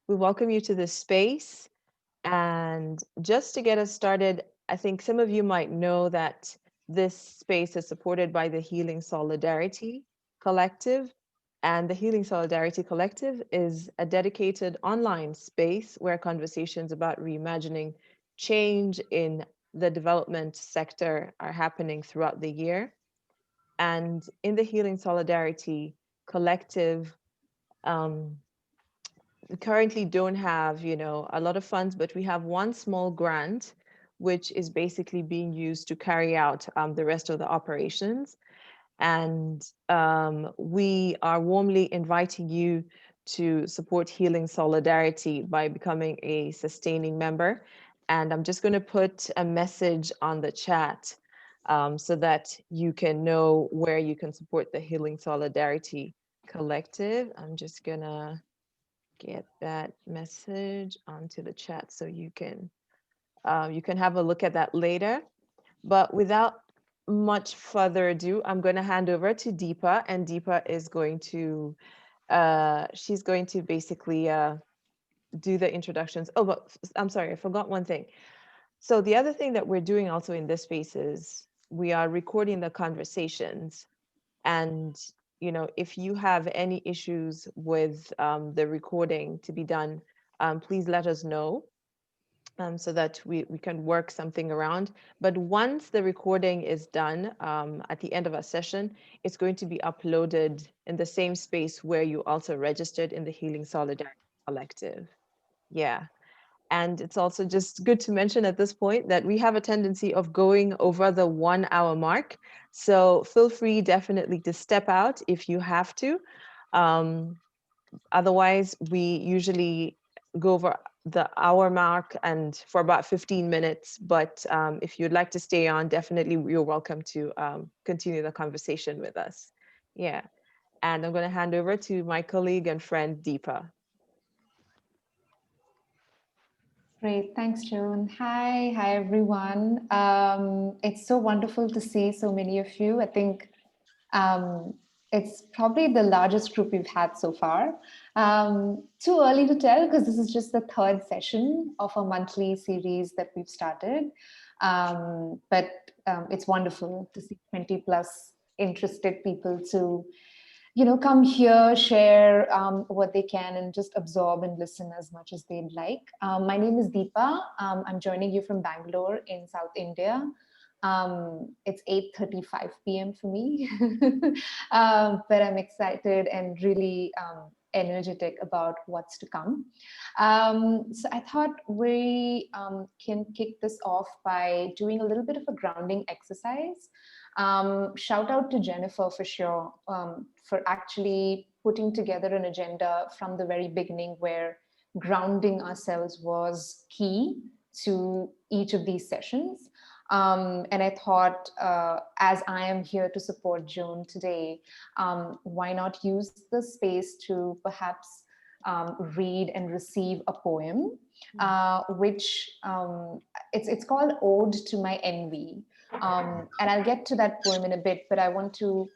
We welcome you to this space. And just to get us started, I think some of you might know that this space is supported by the Healing Solidarity Collective. And the Healing Solidarity Collective is a dedicated online space where conversations about reimagining change in the development sector are happening throughout the year. And in the Healing Solidarity Collective, we currently don't have, a lot of funds, but we have one small grant, which is basically being used to carry out the rest of the operations. And we are warmly inviting you to support Healing Solidarity by becoming a sustaining member. And I'm just going to put a message on the chat so that you can know where you can support the Healing Solidarity Collective. I'm just going to get that message onto the chat so you can have a look at that later. But without much further ado, I'm going to hand over to Deepa, and Deepa is going to she's going to basically do the introductions. Oh, but I'm sorry, I forgot one thing. So the other thing that we're doing also in this space is we are recording the conversations. And if you have any issues with the recording to be done, please let us know so that we can work something around. But once the recording is done at the end of our session, it's going to be uploaded in the same space where you also registered in the Healing Solidarity Collective. Yeah. And it's also just good to mention at this point that we have a tendency of going over the 1 hour mark. So feel free definitely to step out if you have to. Otherwise, we usually go over the hour mark and for about 15 minutes. But if you'd like to stay on, definitely you're welcome to continue the conversation with us. Yeah. And I'm going to hand over to my colleague and friend, Deepa. Great, thanks, Joan. Hi, everyone. It's so wonderful to see so many of you. I think it's probably the largest group we've had so far. Too early to tell because this is just the third session of a monthly series that we've started. But it's wonderful to see 20 plus interested people to come here, share what they can, and just absorb and listen as much as they'd like. My name is Deepa. I'm joining you from Bangalore in South India. It's 8:35 p.m. for me, but I'm excited and really energetic about what's to come. So I thought we can kick this off by doing a little bit of a grounding exercise. Shout out to Jennifer for sure for actually putting together an agenda from the very beginning where grounding ourselves was key to each of these sessions. And I thought, as I am here to support Joan today, why not use the space to perhaps read and receive a poem, which it's called Ode to My Envy. And I'll get to that poem in a bit, but I want to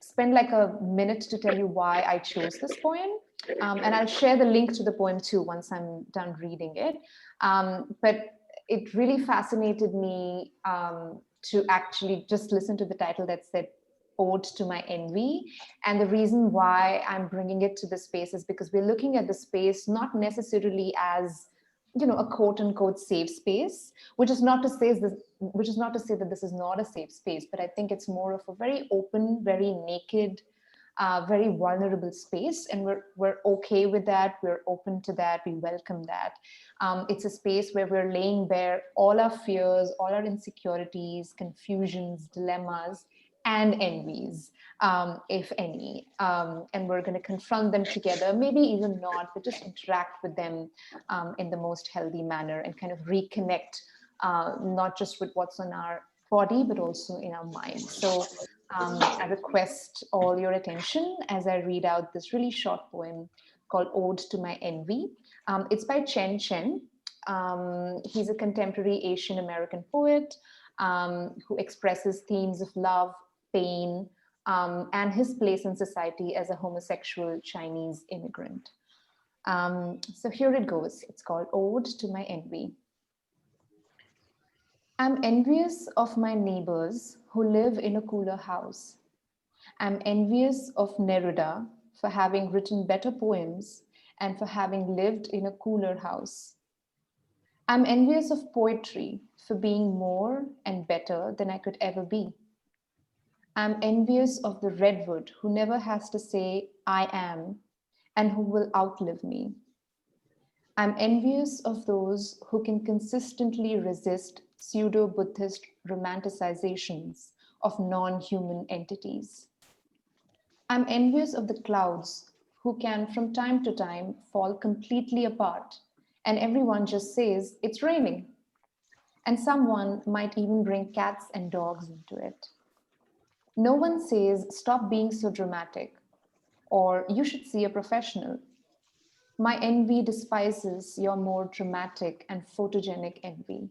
spend like a minute to tell you why I chose this poem. And I'll share the link to the poem too once I'm done reading it. But it really fascinated me to actually just listen to the title that said Ode to My Envy. And the reason why I'm bringing it to the space is because we're looking at the space not necessarily as a quote unquote safe space, which is not to say that this is not a safe space, but I think it's more of a very open, very naked, very vulnerable space, and we're okay with that. We're open to that. We welcome that. It's a space where we're laying bare all our fears, all our insecurities, confusions, dilemmas, and envies, if any. And we're going to confront them together, maybe even not, but just interact with them in the most healthy manner and kind of reconnect, not just with what's on our body, but also in our mind. So I request all your attention as I read out this really short poem called Ode to My Envy. It's by Chen Chen. He's a contemporary Asian American poet who expresses themes of love, pain, and his place in society as a homosexual Chinese immigrant. So here it goes. It's called Ode to My Envy. I'm envious of my neighbors who live in a cooler house. I'm envious of Neruda for having written better poems and for having lived in a cooler house. I'm envious of poetry for being more and better than I could ever be. I'm envious of the redwood who never has to say, I am, and who will outlive me. I'm envious of those who can consistently resist pseudo Buddhist romanticizations of non human entities. I'm envious of the clouds who can, from time to time, fall completely apart, and everyone just says it's raining. And someone might even bring cats and dogs into it. No one says, stop being so dramatic, or you should see a professional. My envy despises your more dramatic and photogenic envy.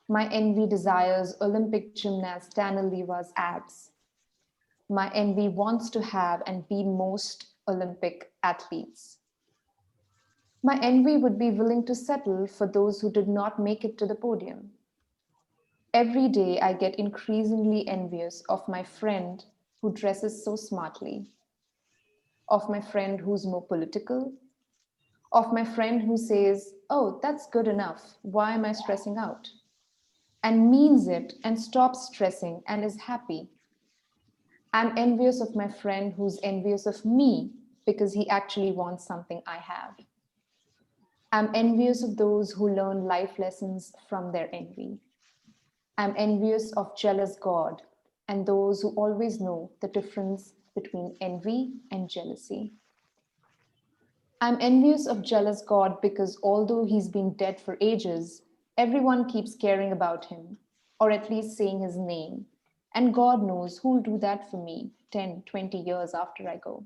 My envy desires Olympic gymnast Dana Leva's abs. My envy wants to have and be most Olympic athletes. My envy would be willing to settle for those who did not make it to the podium. Every day I get increasingly envious of my friend who dresses so smartly, of my friend who's more political, of my friend who says, oh, that's good enough. Why am I stressing out? And means it and stops stressing and is happy. I'm envious of my friend who's envious of me because he actually wants something I have. I'm envious of those who learn life lessons from their envy. I'm envious of jealous God and those who always know the difference between envy and jealousy. I'm envious of jealous God because although he's been dead for ages, everyone keeps caring about him, or at least saying his name. And God knows who'll do that for me 10, 20 years after I go.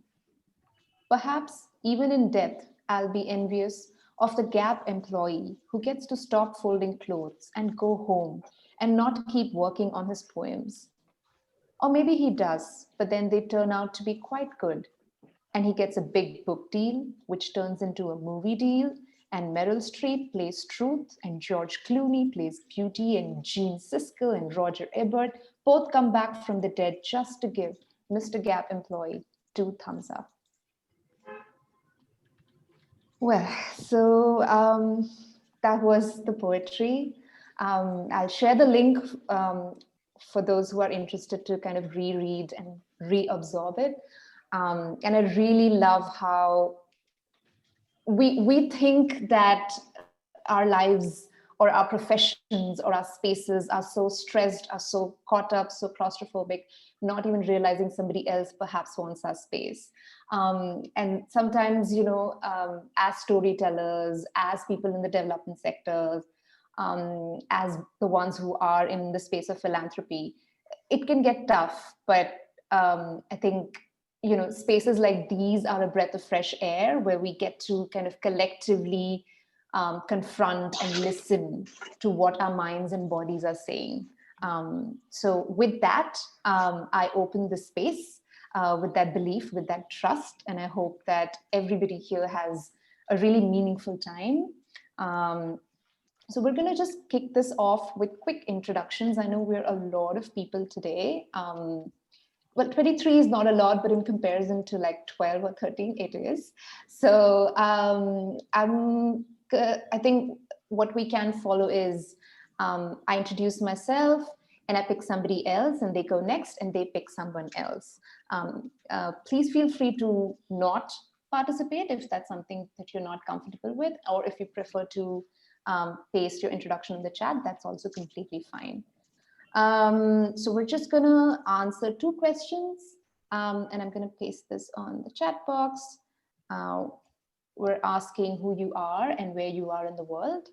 Perhaps even in death, I'll be envious of the Gap employee who gets to stop folding clothes and go home and not keep working on his poems. Or maybe he does, but then they turn out to be quite good. And he gets a big book deal, which turns into a movie deal. And Meryl Streep plays Truth, and George Clooney plays Beauty, and Gene Siskel and Roger Ebert both come back from the dead just to give Mr. Gap employee 2 thumbs up. Well, so that was the poetry. I'll share the link for those who are interested to kind of reread and reabsorb it. And I really love how we think that our lives or our professions or our spaces are so stressed, are so caught up, so claustrophobic, not even realizing somebody else perhaps wants our space. And sometimes, as storytellers, as people in the development sectors, as the ones who are in the space of philanthropy, it can get tough. But I think spaces like these are a breath of fresh air where we get to kind of collectively confront and listen to what our minds and bodies are saying. So with that, I open the space with that belief, with that trust, and I hope that everybody here has a really meaningful time. So we're going to just kick this off with quick introductions. I know we're a lot of people today. Well, 23 is not a lot, but in comparison to like 12 or 13, it is. So I think what we can follow is I introduce myself and I pick somebody else and they go next and they pick someone else. Please feel free to not participate if that's something that you're not comfortable with, or if you prefer to paste your introduction in the chat, that's also completely fine. So we're just gonna answer 2 questions and I'm gonna paste this on the chat box. We're asking who you are and where you are in the world.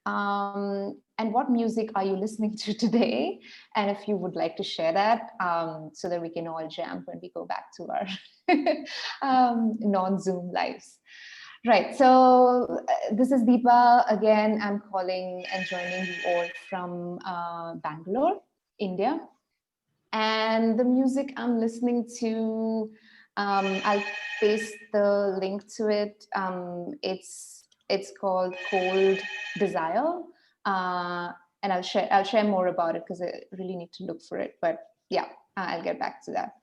And what music are you listening to today? And if you would like to share that so that we can all jam when we go back to our non-Zoom lives. Right, so this is Deepa. Again, I'm calling and joining you all from Bangalore, India. And the music I'm listening to I'll paste the link to it. It's called Cold Desire, and I'll share more about it because I really need to look for it. But yeah, I'll get back to that.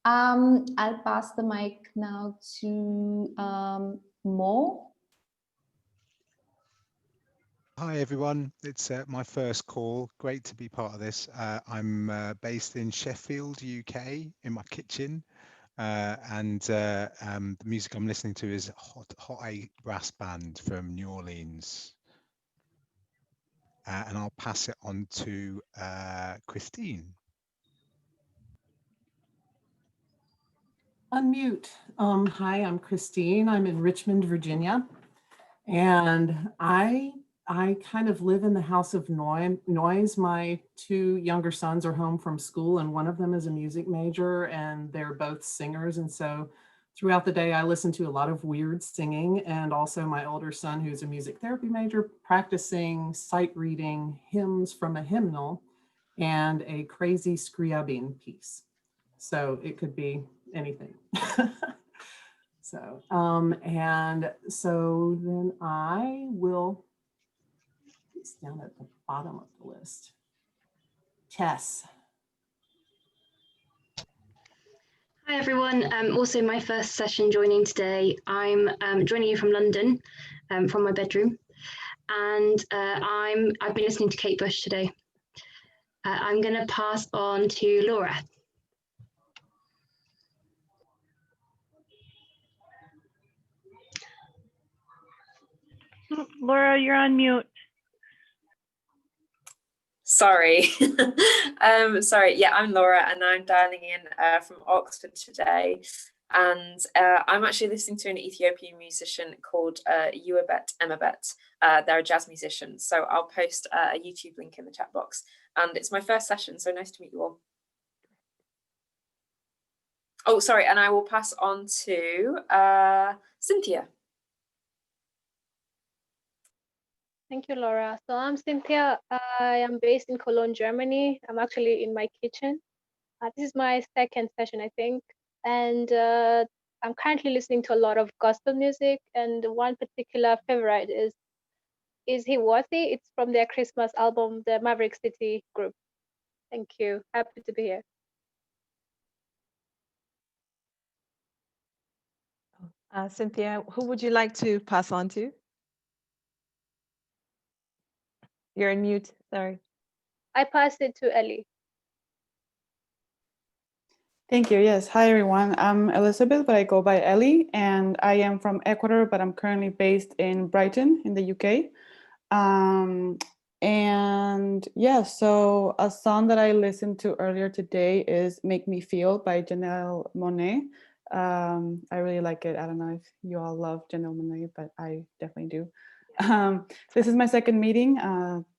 I'll pass the mic now to Mo. Hi everyone, it's my first call. Great to be part of this. I'm based in Sheffield, UK, in my kitchen, and the music I'm listening to is Hot 8 Brass Band from New Orleans. And I'll pass it on to Christine. Unmute. Hi, I'm Christine. I'm in Richmond, Virginia, and I kind of live in the house of noise. My two younger sons are home from school, and one of them is a music major, and they're both singers. And so throughout the day, I listen to a lot of weird singing, and also my older son, who's a music therapy major, practicing sight reading hymns from a hymnal and a crazy Scriabin piece. So it could be anything. So, and so then I will, it's down at the bottom of the list. Tess. Hi everyone, also my first session joining today. I'm joining you from London, from my bedroom, and I've been listening to Kate Bush today. I'm going to pass on to Laura. Laura, you're on mute. Sorry. Sorry. Yeah, I'm Laura and I'm dialing in from Oxford today. And I'm actually listening to an Ethiopian musician called Uwabet Emabet. They're a jazz musician. So I'll post a YouTube link in the chat box. And it's my first session, so nice to meet you all. Oh, sorry. And I will pass on to Cynthia. Thank you, Laura. So I'm Cynthia. I am based in Cologne, Germany. I'm actually in my kitchen. This is my second session, I think. And I'm currently listening to a lot of gospel music. And one particular favorite is He Worthy? It's from their Christmas album, the Maverick City group. Thank you. Happy to be here. Cynthia, who would you like to pass on to? You're on mute, sorry. I pass it to Ellie. Thank you. Yes. Hi, everyone. I'm Elizabeth, but I go by Ellie, and I am from Ecuador, but I'm currently based in Brighton in the UK. And yeah, so a song that I listened to earlier today is Make Me Feel by Janelle Monáe. I really like it. I don't know if you all love Janelle Monáe, but I definitely do. This is my second meeting.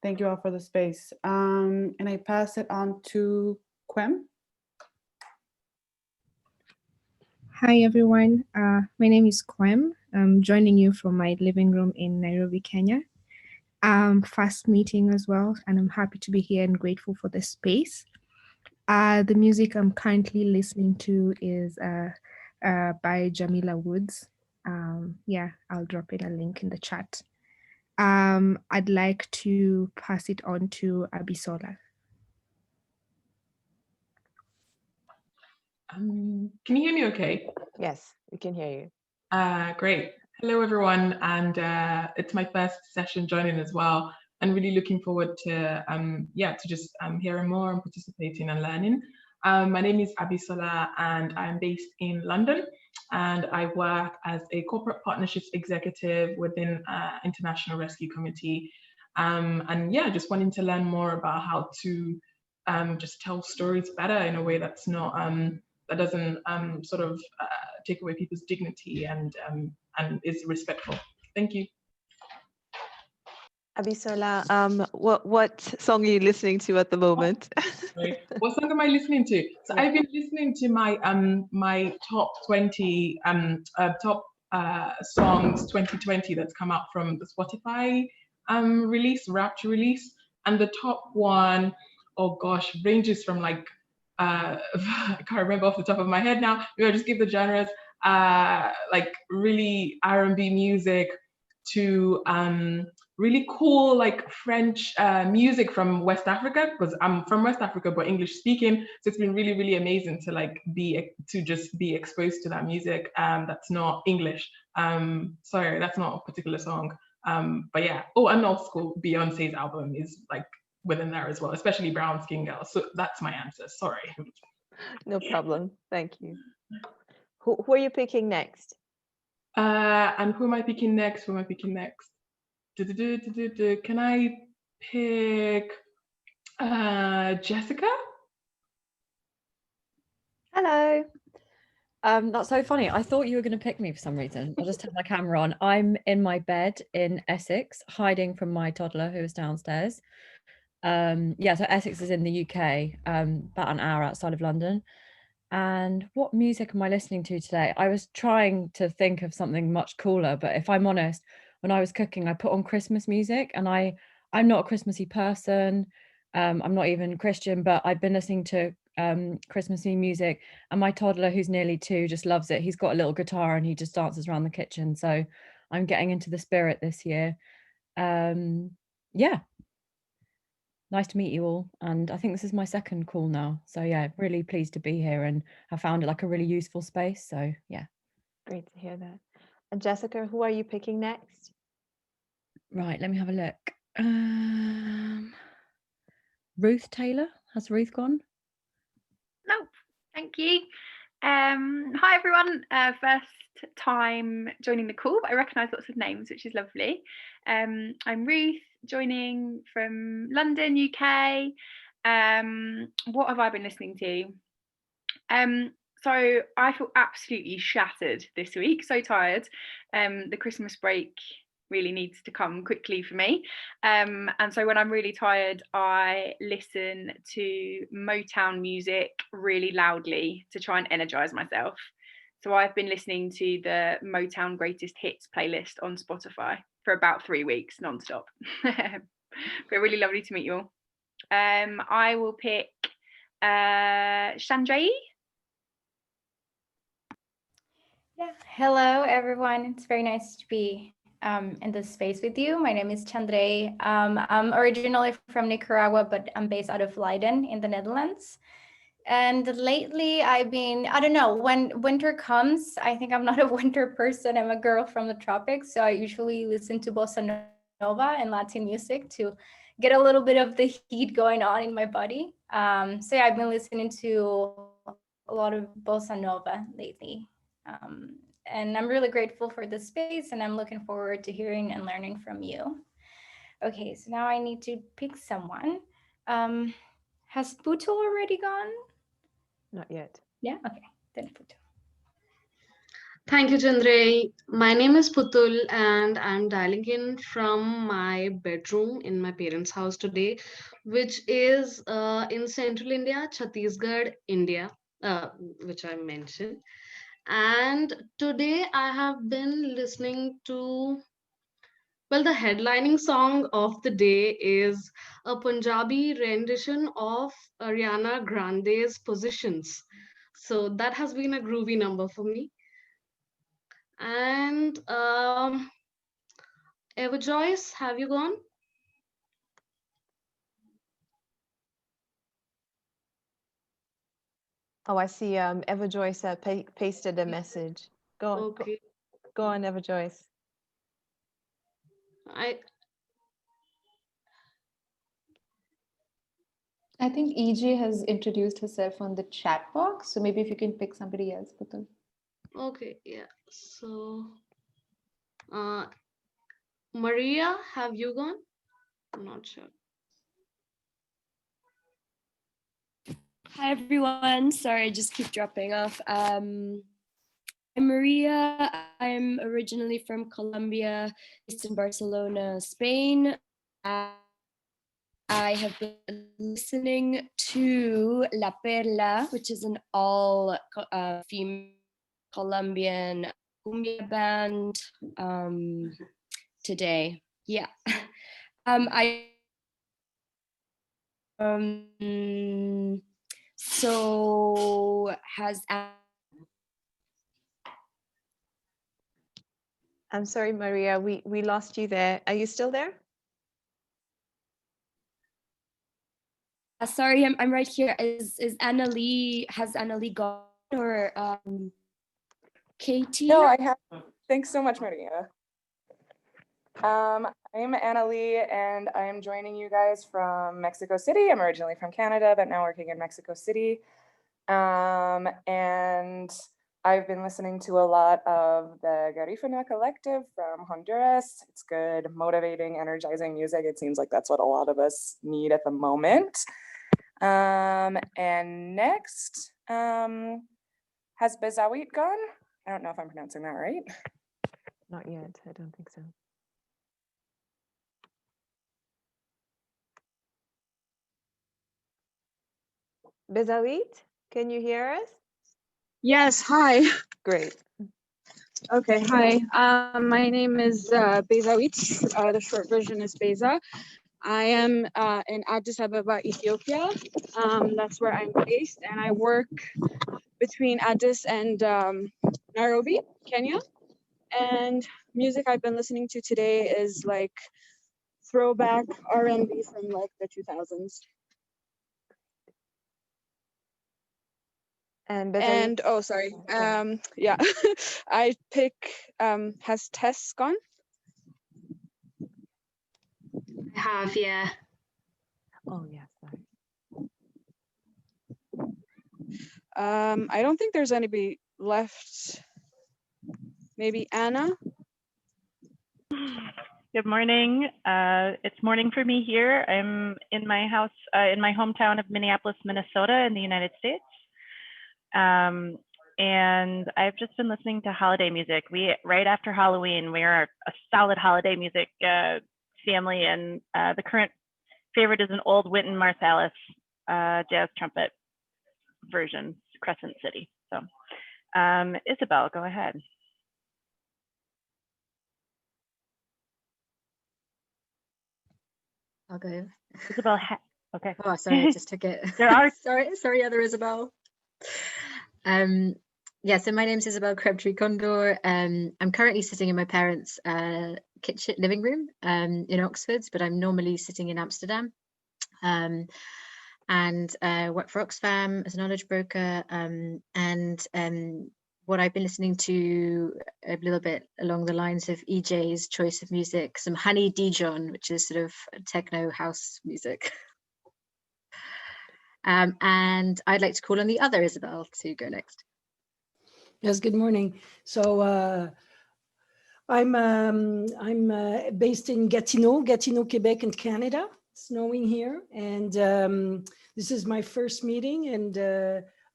Thank you all for the space. And I pass it on to Quem. Hi everyone, my name is Quem. I'm joining you from my living room in Nairobi, Kenya. First meeting as well, and I'm happy to be here and grateful for the space. The music I'm currently listening to is by Jamila Woods. Yeah, I'll drop in a link in the chat. I'd like to pass it on to Abisola. Can you hear me okay? Yes, we can hear you. Great. Hello, everyone. And it's my first session joining as well. And really looking forward to, just hearing more and participating and learning. My name is Abisola and I'm based in London. And I work as a corporate partnerships executive within International Rescue Committee. Just wanting to learn more about how to just tell stories better in a way that's not that doesn't take away people's dignity and is respectful. Thank you. Abisola, what song are you listening to at the moment? Sorry. What song am I listening to? So I've been listening to my my top 20 songs 2020 that's come out from the Spotify release, Rapture release, and the top one, oh gosh, ranges from like I can't remember off the top of my head now. Maybe I'll just give the genres, like really R&B music to really cool like French music from West Africa, because I'm from West Africa but English speaking, so it's been really, really amazing to like just be exposed to that music that's not English. Sorry, that's not a particular song, but yeah. Oh, and also Beyonce's album is like within there as well, especially Brown Skin Girl. So that's my answer. Sorry. No problem. Thank you. Who are you picking next? And who am I picking next? Who am I picking next? Can I pick Jessica? Hello. That's so funny. I thought you were going to pick me for some reason. I'll just turn my camera on. I'm in my bed in Essex, hiding from my toddler who is downstairs. Yeah, so Essex is in the UK, about an hour outside of London. And what music am I listening to today? I was trying to think of something much cooler, but if I'm honest, when I was cooking, I put on Christmas music, and I'm not a Christmassy person. I'm not even Christian, but I've been listening to Christmassy music, and my toddler, who's nearly 2, just loves it. He's got a little guitar and he just dances around the kitchen. So I'm getting into the spirit this year. Yeah. Nice to meet you all, and I think this is my second call now, so yeah, really pleased to be here, and I found it like a really useful space, so yeah. Great to hear that. And Jessica, who are you picking next? Right, let me have a look. Ruth Taylor. Has Ruth gone? Nope. Thank you. Hi everyone. First time joining the call, but I recognise lots of names, which is lovely. I'm Ruth, joining from London, UK. What have I been listening to? So I feel absolutely shattered this week. So tired. The Christmas break really needs to come quickly for me, and so when I'm really tired, I listen to Motown music really loudly to try and energize myself. So I've been listening to the Motown Greatest Hits playlist on Spotify for about 3 weeks non-stop. But really lovely to meet you all. I will pick Chandray. Yeah, hello everyone. It's very nice to be in this space with you. My name is Chandray. I'm originally from Nicaragua, but I'm based out of Leiden in the Netherlands. And lately I've been, I don't know, when winter comes, I think I'm not a winter person. I'm a girl from the tropics. So I usually listen to bossa nova and Latin music to get a little bit of the heat going on in my body. So yeah, I've been listening to a lot of bossa nova lately. And I'm really grateful for this space, and I'm looking forward to hearing and learning from you. Okay, so now I need to pick someone. Has Putul already gone? Not yet. Yeah, okay, then Putul. Thank you, Chandray. My name is Putul, and I'm dialing in from my bedroom in my parents' house today, which is in central India, Chhattisgarh, India, which I mentioned. And today I have been listening to, well, the headlining song of the day is a Punjabi rendition of Ariana Grande's Positions. So that has been a groovy number for me. And Eva Joyce, have you gone? Oh, I see. Eva Joyce pasted a message. Go on, Eva Joyce. I think EJ has introduced herself on the chat box, so maybe if you can pick somebody else, Putul. Okay, yeah. So, Maria, have you gone? I'm not sure. Hi everyone. Sorry, I just keep dropping off. I'm Maria. I'm originally from Colombia, based in Barcelona, Spain. I have been listening to La Perla, which is an all female Colombian cumbia band today. Yeah. So I'm sorry, Maria, we lost you there. Are you still there? sorry, I'm right here. Has Annalie gone, or Katie? No, I have. Thanks so much, Maria. I'm Annalie, and I'm joining you guys from Mexico City. I'm originally from Canada, but now working in Mexico City. And I've been listening to a lot of the Garifuna Collective from Honduras. It's good, motivating, energizing music. It seems like that's what a lot of us need at the moment. And next, has Bezawit gone? I don't know if I'm pronouncing that right. Not yet, I don't think so. Bezawit, can you hear us? Yes, hi. Great. Okay, hi. My name is Bezawit. The short version is Beza. I am in Addis Ababa, Ethiopia. That's where I'm based, and I work between Addis and Nairobi, Kenya. And music I've been listening to today is like throwback R&B from like the 2000s. And oh, sorry. Yeah, I pick. Has Tess gone? I have, yeah. Oh, yes. I don't think there's anybody left. Maybe Anna? Good morning. It's morning for me here. I'm in my house, in my hometown of Minneapolis, Minnesota in the United States. And I've just been listening to holiday music. Right after Halloween, we are a solid holiday music family, and the current favorite is an old Wynton Marsalis jazz trumpet version, Crescent City. So Isabel, go ahead. I'll go. Isabel, okay. Oh, sorry, I just took it. There are sorry, other Isabel. Yeah, so my name's Isabel Crabtree-Condor. I'm currently sitting in my parents' kitchen living room in Oxford, but I'm normally sitting in Amsterdam. And work for Oxfam as a knowledge broker. And what I've been listening to a little bit along the lines of EJ's choice of music, some Honey Dijon, which is sort of techno house music. And I'd like to call on the other Isabel to go next. Yes, good morning. So I'm based in Gatineau, Quebec in Canada. It's snowing here, and this is my first meeting, and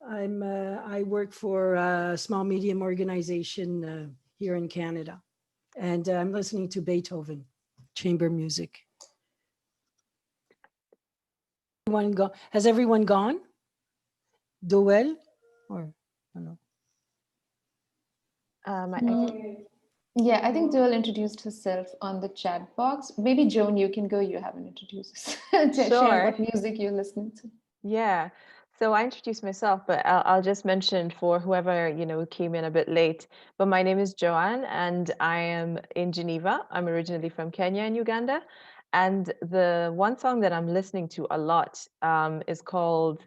I work for a small medium organization here in Canada, and I'm listening to Beethoven, chamber music. Has everyone gone? Doel, or I don't know. Yeah, I think Joel introduced herself on the chat box. Maybe Joan, you can go. You haven't introduced us. Share Sure. what music you're listening to. Yeah. So I introduced myself, but I'll just mention for whoever, came in a bit late. But my name is Joan, and I am in Geneva. I'm originally from Kenya and Uganda. And the one song that I'm listening to a lot is called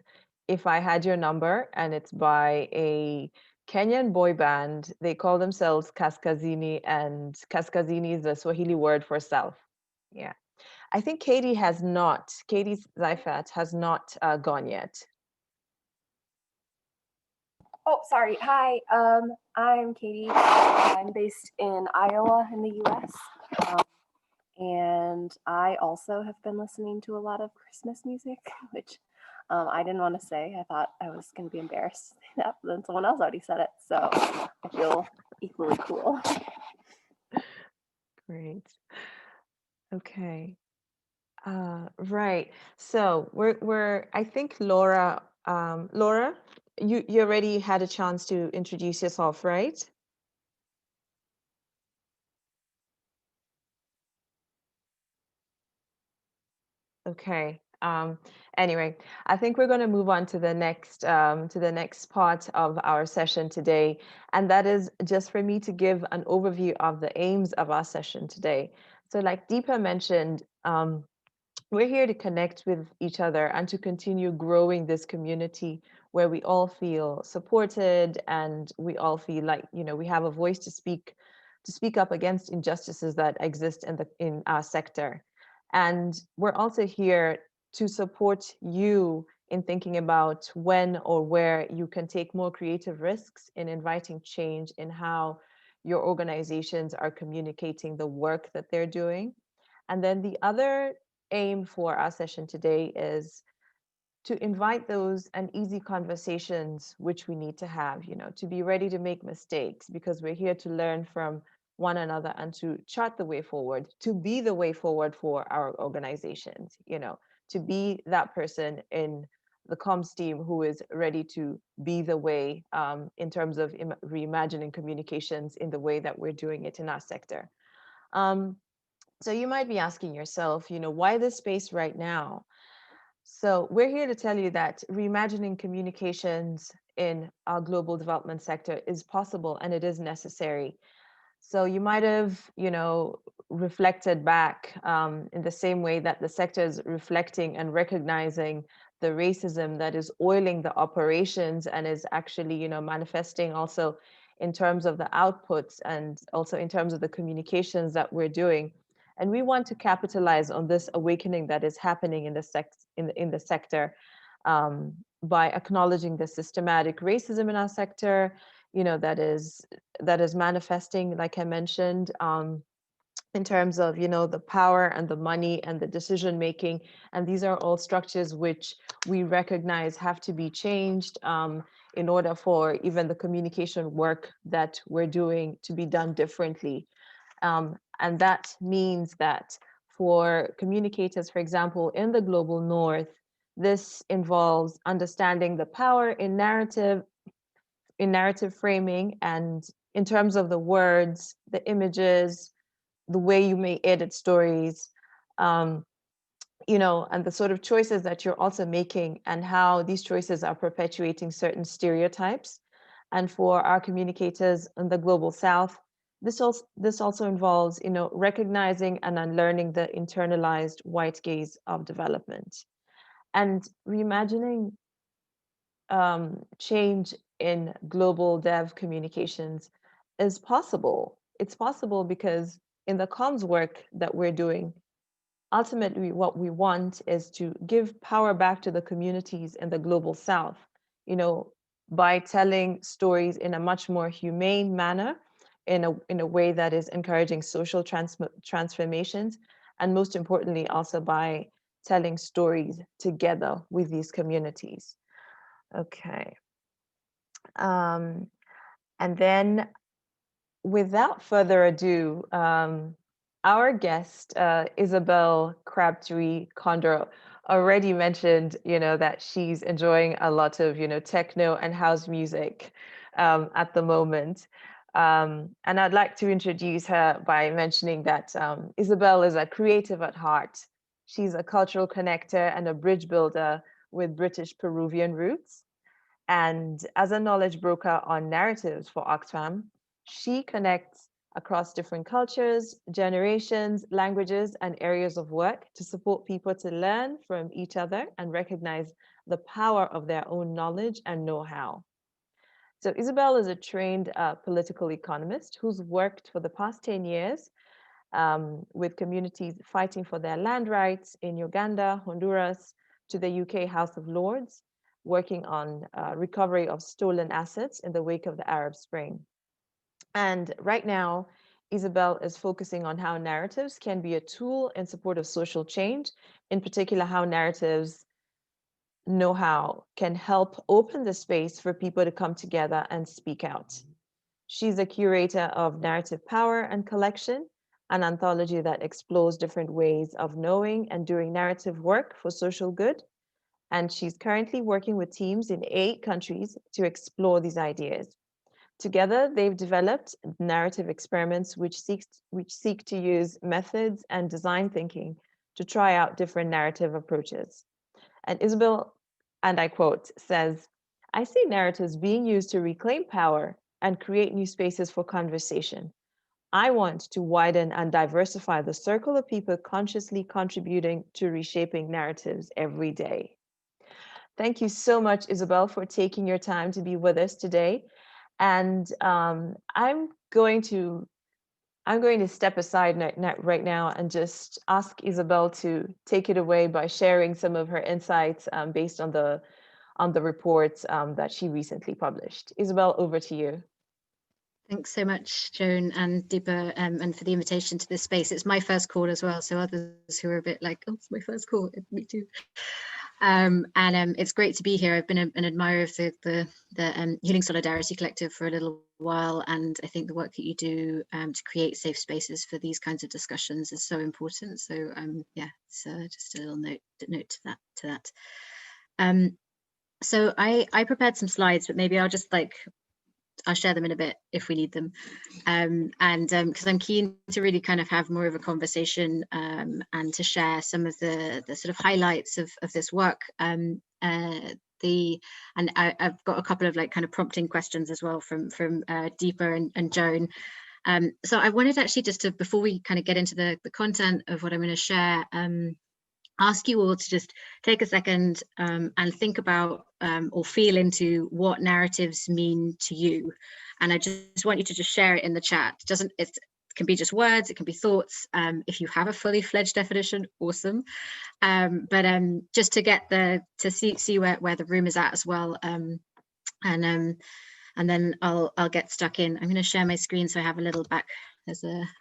If I Had Your Number, and it's by a Kenyan boy band. They call themselves Kaskazini, and Kaskazini is the Swahili word for south. Yeah. I think Katie Zeifert has not gone yet. Oh, sorry. Hi, I'm Katie. I'm based in Iowa in the US. And I also have been listening to a lot of Christmas music, which I didn't want to say. I thought I was going to be embarrassed to say that, but then someone else already said it. So I feel equally cool. Great. Okay. Right. So I think Laura, you already had a chance to introduce yourself, right? Okay. Anyway, I think we're going to move on to the next part of our session today, and that is just for me to give an overview of the aims of our session today. So, like Deepa mentioned, we're here to connect with each other and to continue growing this community where we all feel supported and we all feel like, you know, we have a voice to speak up against injustices that exist in our sector. And we're also here to support you in thinking about when or where you can take more creative risks in inviting change in how your organizations are communicating the work that they're doing. And then the other aim for our session today is to invite those uneasy conversations which we need to have, you know, to be ready to make mistakes because we're here to learn from one another and to chart the way forward, to be the way forward for our organizations, you know, to be that person in the comms team who is ready to be the way in terms of reimagining communications in the way that we're doing it in our sector. So you might be asking yourself, you know, why this space right now? So we're here to tell you that reimagining communications in our global development sector is possible and it is necessary. So you might have, you know, reflected back in the same way that the sector is reflecting and recognizing the racism that is oiling the operations and is actually, you know, manifesting also in terms of the outputs and also in terms of the communications that we're doing. And we want to capitalize on this awakening that is happening in the sector by acknowledging the systematic racism in our sector, you know, that is manifesting, like I mentioned, in terms of, you know, the power and the money and the decision making. And these are all structures which we recognize have to be changed in order for even the communication work that we're doing to be done differently. And that means that for communicators, for example, in the global north, this involves understanding the power in narrative framing and in terms of the words, the images, the way you may edit stories, you know, and the sort of choices that you're also making and how these choices are perpetuating certain stereotypes. And for our communicators in the global south, this also involves, you know, recognizing and unlearning the internalized white gaze of development and reimagining change in global dev communications is possible. It's possible because in the comms work that we're doing, ultimately what we want is to give power back to the communities in the global south, you know, by telling stories in a much more humane manner, in a way that is encouraging social transformations, and most importantly, also by telling stories together with these communities. Okay. And then without further ado, our guest, Isabel Crabtree-Condor, already mentioned, you know, that she's enjoying a lot of, you know, techno and house music at the moment. And I'd like to introduce her by mentioning that Isabel is a creative at heart. She's a cultural connector and a bridge builder with British Peruvian roots. And as a knowledge broker on narratives for Oxfam, she connects across different cultures, generations, languages, and areas of work to support people to learn from each other and recognize the power of their own knowledge and know-how. So Isabel is a trained political economist who's worked for the past 10 years with communities fighting for their land rights in Uganda, Honduras, to the UK House of Lords, working on recovery of stolen assets in the wake of the Arab Spring. And right now, Isabel is focusing on how narratives can be a tool in support of social change, in particular how narratives know-how can help open the space for people to come together and speak out. She's a curator of Narrative Power and Collection, an anthology that explores different ways of knowing and doing narrative work for social good. And she's currently working with teams in 8 countries to explore these ideas. Together, they've developed narrative experiments which seek to use methods and design thinking to try out different narrative approaches. And Isabel, and I quote, says, "I see narratives being used to reclaim power and create new spaces for conversation. I want to widen and diversify the circle of people consciously contributing to reshaping narratives every day." Thank you so much, Isabel, for taking your time to be with us today. And I'm going to step aside right now and just ask Isabel to take it away by sharing some of her insights based on the reports that she recently published. Isabel, over to you. Thanks so much, Joan and Deepa, and for the invitation to this space. It's my first call as well, so others who are a bit like, oh, it's my first call, me too. And it's great to be here. I've been an admirer of the Healing Solidarity Collective for a little while, and I think the work that you do to create safe spaces for these kinds of discussions is so important. So yeah, it's just a little note to that. So I prepared some slides, but maybe I'll just I'll share them in a bit if we need them, because I'm keen to really kind of have more of a conversation and to share some of the sort of highlights of this work. And I've got a couple of kind of prompting questions as well from Deepa and Joan. So I wanted actually just to, before we kind of get into the content of what I'm going to share, ask you all to just take a second and think about or feel into what narratives mean to you. And I just want you to just share it in the chat. It can be just words, it can be thoughts. If you have a fully fledged definition, awesome. But just to get to see where the room is at as well. And then I'll get stuck in. I'm going to share my screen so I have a little back.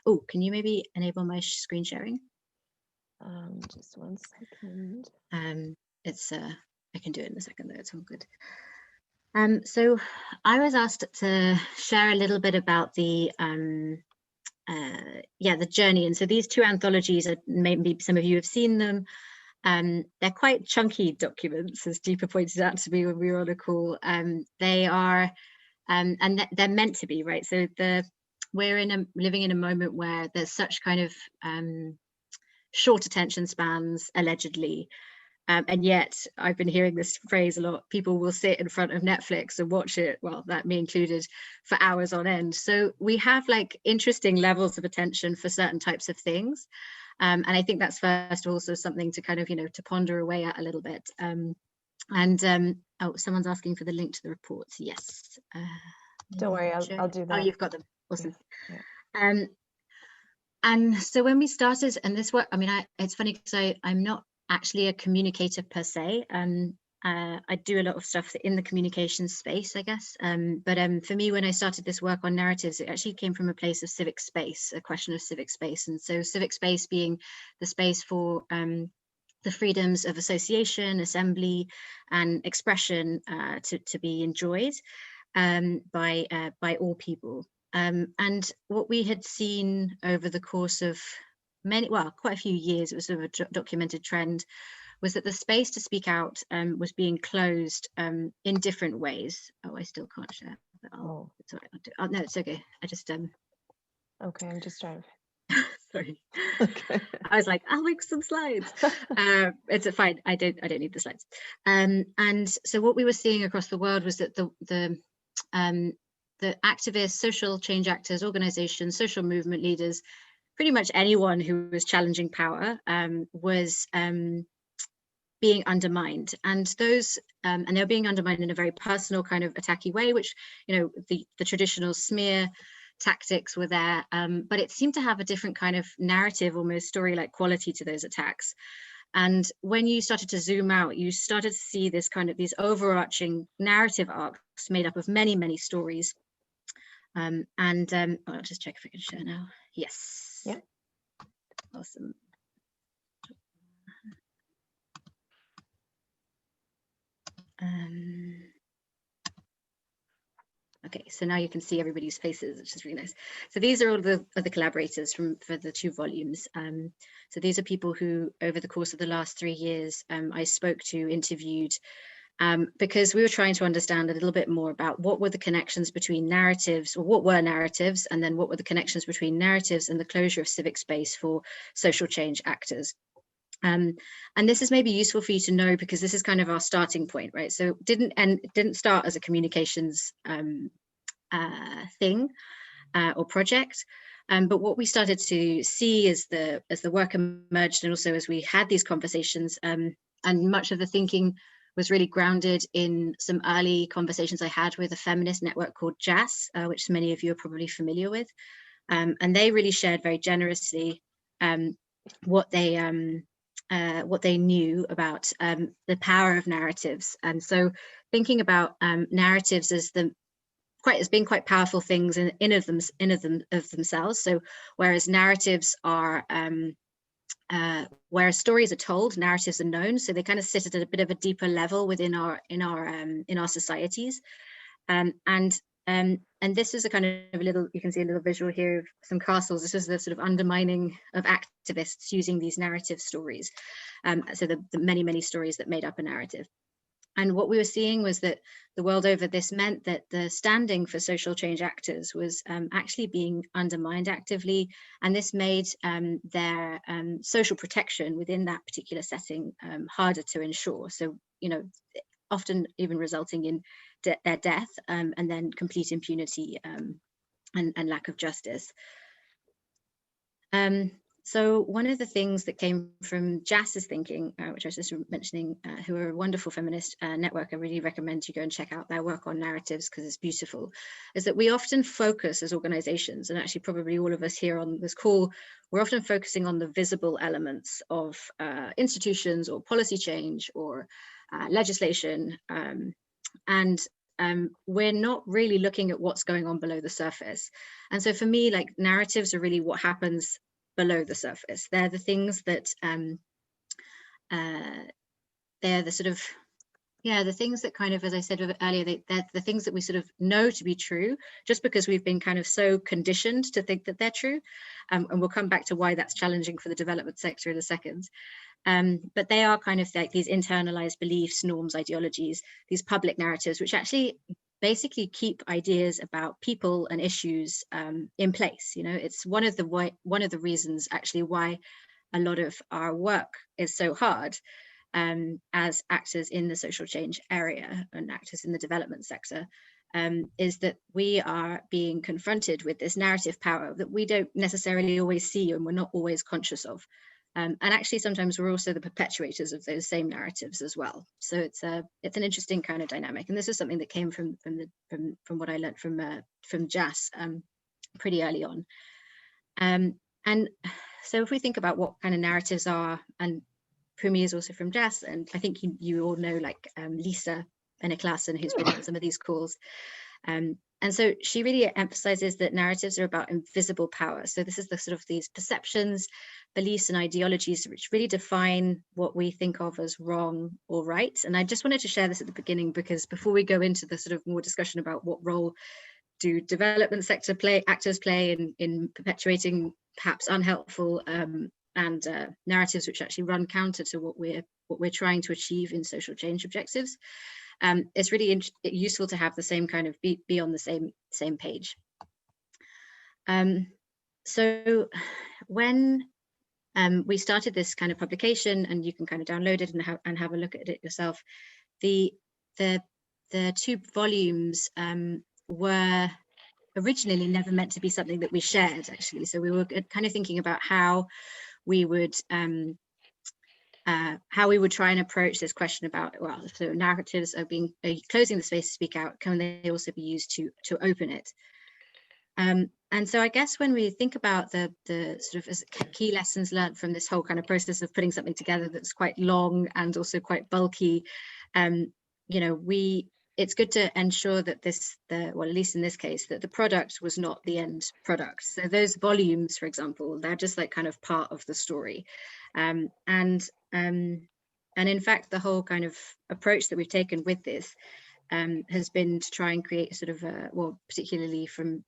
Oh, can you maybe enable my screen sharing? Just one second. I can do it in a second though, it's all good. So I was asked to share a little bit about the journey. And so these two anthologies, maybe some of you have seen them. They're quite chunky documents, as Deepa pointed out to me when we were on a call. They are, and they're meant to be, right? So we're living in a moment where there's such kind of short attention spans, allegedly. And yet I've been hearing this phrase a lot. People will sit in front of Netflix and watch it, well, that me included, for hours on end. So we have interesting levels of attention for certain types of things. And I think that's first also something to kind of, to ponder away at a little bit. Oh, someone's asking for the link to the reports. Yes. Don't worry, I'll do that. Oh, you've got them. Awesome. Yeah. And so when we started, and this work, I mean, it's funny because I'm not actually a communicator per se. I do a lot of stuff in the communication space, I guess. But for me, when I started this work on narratives, it actually came from a place of civic space, a question of civic space. And so civic space being the space for the freedoms of association, assembly, and expression to be enjoyed by all people. And what we had seen over the course of quite a few years, it was sort of a documented trend, was that the space to speak out was being closed in different ways. Oh, I still can't share. But it's all right. No, it's okay. I just Okay, I'm just trying. Sorry. Okay. I was like, I'll make some slides. It's fine. I don't need the slides. And so what we were seeing across the world was that the activists, social change actors, organizations, social movement leaders, pretty much anyone who was challenging power was being undermined. And those, and they were being undermined in a very personal kind of attacky way, which, the traditional smear tactics were there, but it seemed to have a different kind of narrative, almost story-like quality to those attacks. And when you started to zoom out, you started to see this kind of these overarching narrative arcs made up of many, many stories. I'll just check if I can share now. Yes. Yeah. Awesome. Okay, so now you can see everybody's faces, which is really nice. So these are all the collaborators for the two volumes. So these are people who, over the course of the last 3 years, I spoke to, interviewed, because we were trying to understand a little bit more about what were the connections between narratives, or what were narratives, and then what were the connections between narratives and the closure of civic space for social change actors. And this is maybe useful for you to know, because this is kind of our starting point, right? So it didn't start as a communications thing or project. But what we started to see as the work emerged, and also as we had these conversations, and much of the thinking was really grounded in some early conversations I had with a feminist network called JAS, which many of you are probably familiar with. And they really shared very generously what they knew about the power of narratives. And so thinking about narratives as being quite powerful things in of themselves. So whereas narratives are whereas stories are told, narratives are known. So they kind of sit at a bit of a deeper level within our societies. And this is a kind of a little, you can see a little visual here of some castles. This is the sort of undermining of activists using these narrative stories. So the many stories that made up a narrative. And what we were seeing was that the world over, this meant that the standing for social change actors was actually being undermined actively. And this made their social protection within that particular setting harder to ensure. So, often even resulting in their death and then complete impunity and lack of justice. So one of the things that came from JAS's thinking, which I was just mentioning, who are a wonderful feminist network, I really recommend you go and check out their work on narratives because it's beautiful, is that we often focus as organizations, and actually probably all of us here on this call, we're often focusing on the visible elements of institutions or policy change or legislation, and we're not really looking at what's going on below the surface. And so for me, like, narratives are really what happens below the surface. They're the things that they're the sort of, the things that kind of, as I said earlier, they're the things that we sort of know to be true just because we've been kind of so conditioned to think that they're true. And we'll come back to why that's challenging for the development sector in a second. But they are kind of like these internalized beliefs, norms, ideologies, these public narratives, which actually basically keep ideas about people and issues in place. It's one of the reasons actually why a lot of our work is so hard as actors in the social change area and actors in the development sector, is that we are being confronted with this narrative power that we don't necessarily always see and we're not always conscious of. And actually, sometimes we're also the perpetuators of those same narratives as well. So it's an interesting kind of dynamic, and this is something that came from what I learned from JAS pretty early on. And so if we think about what kind of narratives are, and Pumi is also from JAS, and I think you all know like Lisa Beneklassen, who's been on some of these calls. And so she really emphasizes that narratives are about invisible power. So this is the sort of these perceptions, beliefs, and ideologies which really define what we think of as wrong or right. And I just wanted to share this at the beginning, because before we go into the sort of more discussion about what role do development sector actors play in perpetuating perhaps unhelpful and narratives which actually run counter to what we're trying to achieve in social change objectives. It's really useful to have the same kind of be on the same page. So when we started this kind of publication, and you can kind of download it and have a look at it yourself, the 2 volumes were originally never meant to be something that we shared, actually. So we were kind of thinking about how we would try and approach this question about, well, so narratives are closing the space to speak out, can they also be used to open it? And so I guess when we think about the sort of key lessons learned from this whole kind of process of putting something together that's quite long and also quite bulky, it's good to ensure that well, at least in this case, that the product was not the end product. So those volumes, for example, they're just like kind of part of the story. And in fact, the whole kind of approach that we've taken with this has been to try and create sort of well, particularly from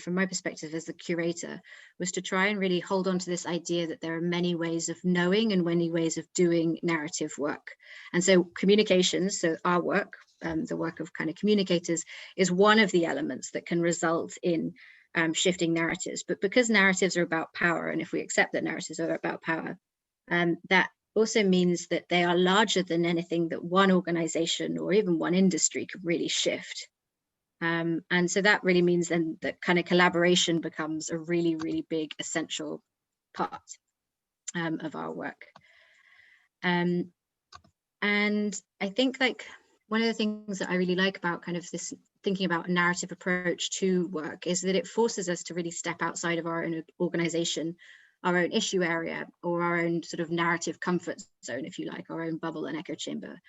my perspective as the curator, was to try and really hold on to this idea that there are many ways of knowing and many ways of doing narrative work. And so communications, so our work, the work of kind of communicators, is one of the elements that can result in shifting narratives. But because narratives are about power, and if we accept that narratives are about power, that also means that they are larger than anything that one organization or even one industry could really shift. And so that really means then that kind of collaboration becomes a really, really big essential part of our work. And I think like one of the things that I really like about kind of this thinking about a narrative approach to work is that it forces us to really step outside of our own organization, our own issue area, or our own sort of narrative comfort zone, if you like, our own bubble and echo chamber.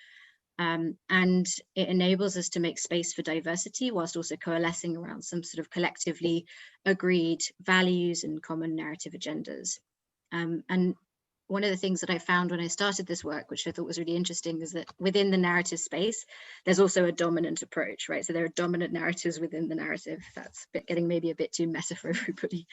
And it enables us to make space for diversity whilst also coalescing around some sort of collectively agreed values and common narrative agendas. And one of the things that I found when I started this work, which I thought was really interesting, is that within the narrative space, there's also a dominant approach, right? So there are dominant narratives within the narrative. That's getting maybe a bit too meta for everybody.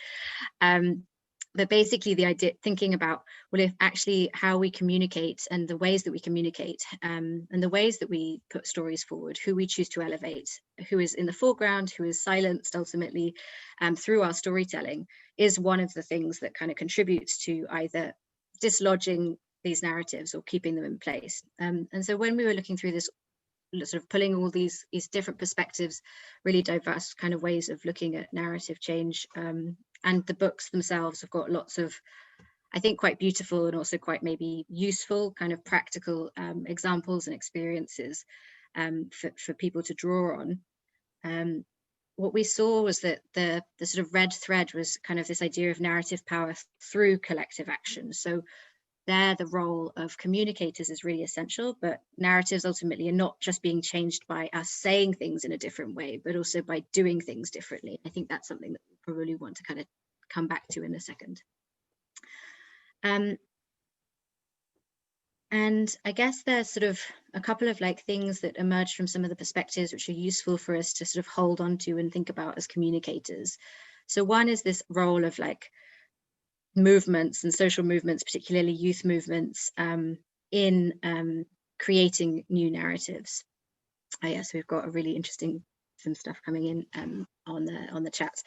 But basically the idea, thinking about, well, if actually how we communicate and the ways that we communicate and the ways that we put stories forward, who we choose to elevate, who is in the foreground, who is silenced ultimately through our storytelling, is one of the things that kind of contributes to either dislodging these narratives or keeping them in place. And so when we were looking through this, sort of pulling all these different perspectives, really diverse kind of ways of looking at narrative change, and the books themselves have got lots of, I think, quite beautiful and also quite maybe useful kind of practical examples and experiences for people to draw on. What we saw was that the sort of red thread was kind of this idea of narrative power through collective action. So there, the role of communicators is really essential, but narratives ultimately are not just being changed by us saying things in a different way, but also by doing things differently. I think that's something that we probably want to kind of come back to in a second. And I guess there's sort of a couple of like things that emerge from some of the perspectives which are useful for us to sort of hold on to and think about as communicators. So one is this role of like movements and social movements, particularly youth movements, in creating new narratives. Yes, we've got a really interesting some stuff coming in on the chat.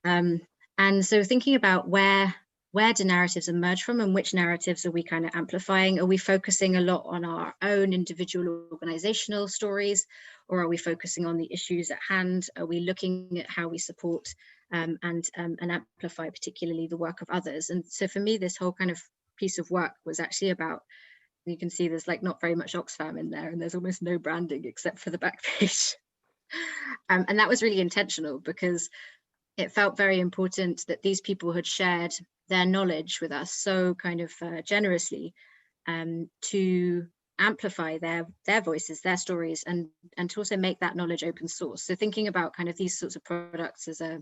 And so thinking about where do narratives emerge from and which narratives are we kind of amplifying? Are we focusing a lot on our own individual organizational stories, or are we focusing on the issues at hand? Are we looking at how we support and amplify particularly the work of others? And so for me, this whole kind of piece of work was actually about, you can see there's like not very much Oxfam in there, and there's almost no branding except for the back page. And that was really intentional because it felt very important that these people had shared their knowledge with us so kind of generously to amplify their voices, their stories, and to also make that knowledge open source. So thinking about kind of these sorts of products as a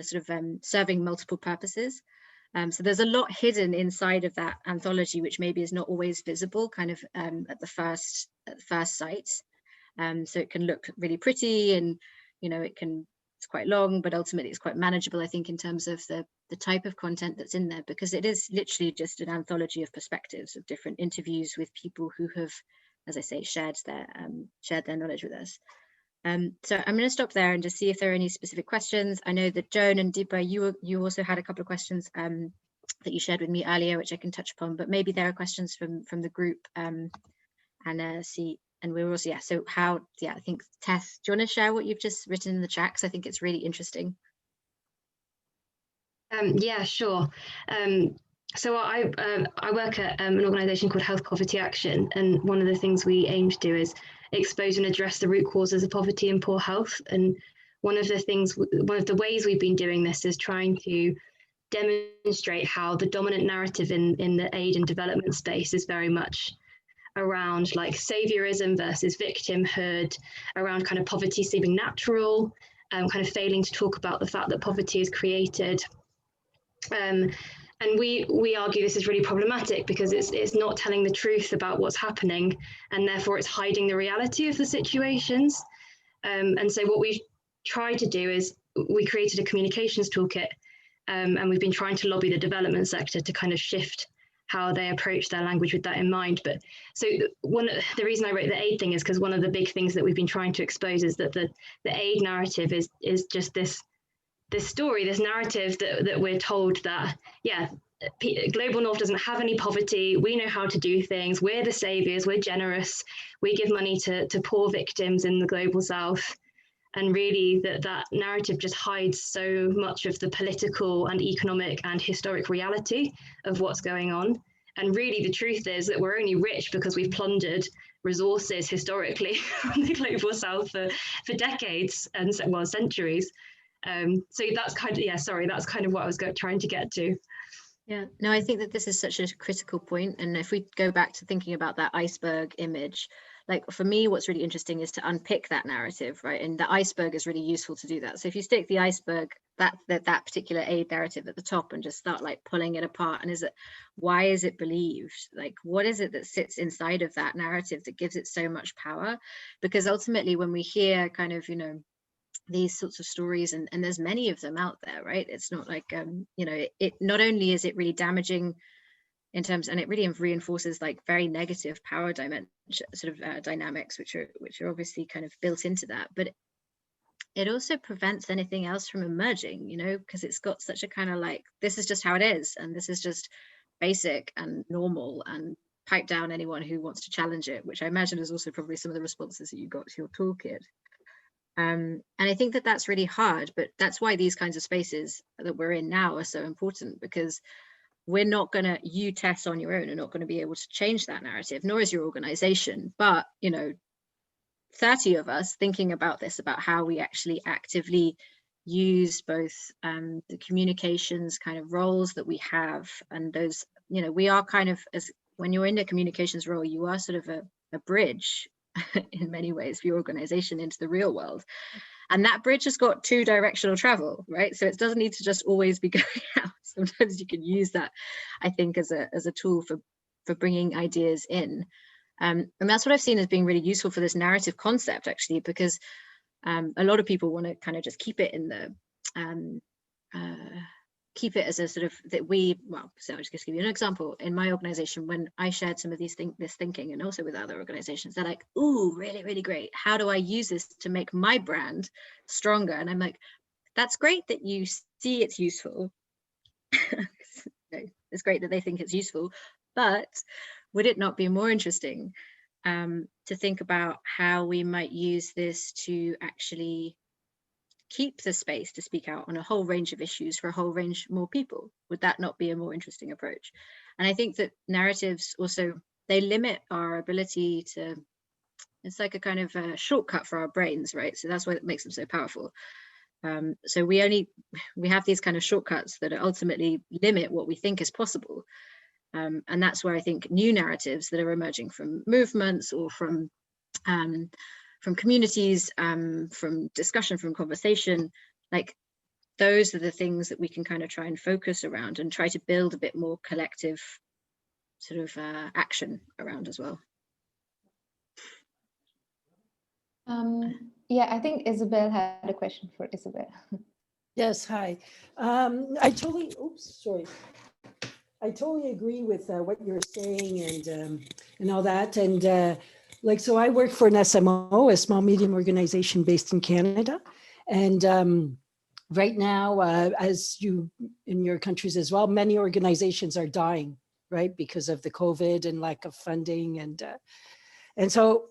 sort of serving multiple purposes. So there's a lot hidden inside of that anthology, which maybe is not always visible kind of at the first sight. So it can look really pretty, and you know, it's quite long, but ultimately it's quite manageable, I think, in terms of the type of content that's in there, because it is literally just an anthology of perspectives, of different interviews with people who have, as I say, shared their knowledge with us. So I'm going to stop there and just see if there are any specific questions. I know that Joan and Deepa, you also had a couple of questions that you shared with me earlier, which I can touch upon, but maybe there are questions from the group and see. And we were also, so how, I think, Tess, do you want to share what you've just written in the chat? Because I think it's really interesting. Yeah, sure. So I work at an organisation called Health Poverty Action, and one of the things we aim to do is expose and address the root causes of poverty and poor health. And one of the ways we've been doing this is trying to demonstrate how the dominant narrative in the aid and development space is very much around like saviorism versus victimhood, around kind of poverty seeming natural, kind of failing to talk about the fact that poverty is created. And we argue this is really problematic because it's not telling the truth about what's happening, and therefore it's hiding the reality of the situations. And so what we tried to do is we created a communications toolkit, and we've been trying to lobby the development sector to kind of shift how they approach their language with that in mind. But so the reason I wrote the aid thing is because one of the big things that we've been trying to expose is that the aid narrative is just this story, this narrative that we're told that, global north doesn't have any poverty. We know how to do things. We're the saviors. We're generous. We give money to poor victims in the global south. And really that narrative just hides so much of the political and economic and historic reality of what's going on. And really the truth is that we're only rich because we've plundered resources historically from the global south for decades and well, centuries. So that's kind of, that's kind of what I was trying to get to. Yeah, no, I think that this is such a critical point. And if we go back to thinking about that iceberg image, like for me, what's really interesting is to unpick that narrative, right? And the iceberg is really useful to do that. So if you stick the iceberg, that particular aid narrative at the top and just start like pulling it apart, and why is it believed? Like, what is it that sits inside of that narrative that gives it so much power? Because ultimately when we hear kind of, these sorts of stories, and there's many of them out there, right? It's not like, it not only is it really damaging in terms, and it really reinforces like very negative power dynamics, which are obviously kind of built into that, but it also prevents anything else from emerging, because it's got such a kind of like, this is just how it is, and this is just basic and normal, and pipe down anyone who wants to challenge it, which I imagine is also probably some of the responses that you got to your toolkit. And I think that that's really hard, but that's why these kinds of spaces that we're in now are so important, because we're not going to, you Tess on your own are not going to be able to change that narrative, nor is your organization. But, 30 of us thinking about this, about how we actually actively use both the communications kind of roles that we have, and those, we are kind of, as when you're in a communications role, you are sort of a bridge in many ways for your organization into the real world. And that bridge has got two directional travel, right? So it doesn't need to just always be going out. Sometimes you can use that, I think, as a tool for bringing ideas in. And that's what I've seen as being really useful for this narrative concept, actually, because a lot of people want to kind of just keep it in the, keep it as a sort of so I'll just give you an example. In my organization, when I shared some of this thinking, and also with other organizations, they're like, ooh, really, really great. How do I use this to make my brand stronger? And I'm like, that's great that you see it's useful. It's great that they think it's useful, but would it not be more interesting to think about how we might use this to actually keep the space to speak out on a whole range of issues for a whole range more people? Would that not be a more interesting approach? And I think that narratives also, they limit our ability to, it's like a kind of a shortcut for our brains, right? So that's why it makes them so powerful. So we have these kind of shortcuts that ultimately limit what we think is possible. And that's where I think new narratives that are emerging from movements or from communities, from discussion, from conversation, like those are the things that we can kind of try and focus around and try to build a bit more collective sort of action around as well. Yeah, I think Isabel had a question for Isabel. Yes, hi. I totally agree with what you're saying and all that. And so I work for an SMO, a small medium organization based in Canada. And right now, as you in your countries as well, many organizations are dying, right? Because of the COVID and lack of funding. And so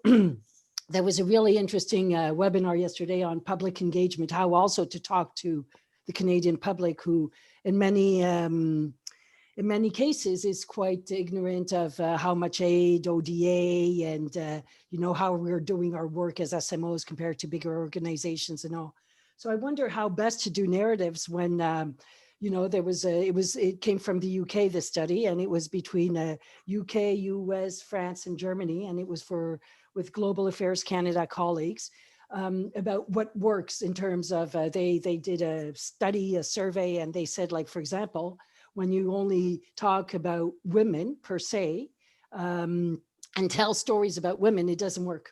there was a really interesting webinar yesterday on public engagement, how also to talk to the Canadian public, who in many cases is quite ignorant of how much aid, ODA, and how we're doing our work as SMOs compared to bigger organizations and all. So I wonder how best to do narratives when it came from the UK, this study, and it was between UK, US, France, and Germany, and it was with Global Affairs Canada colleagues about what works in terms of, they did a study, a survey, and they said, like, for example, when you only talk about women per se and tell stories about women, it doesn't work,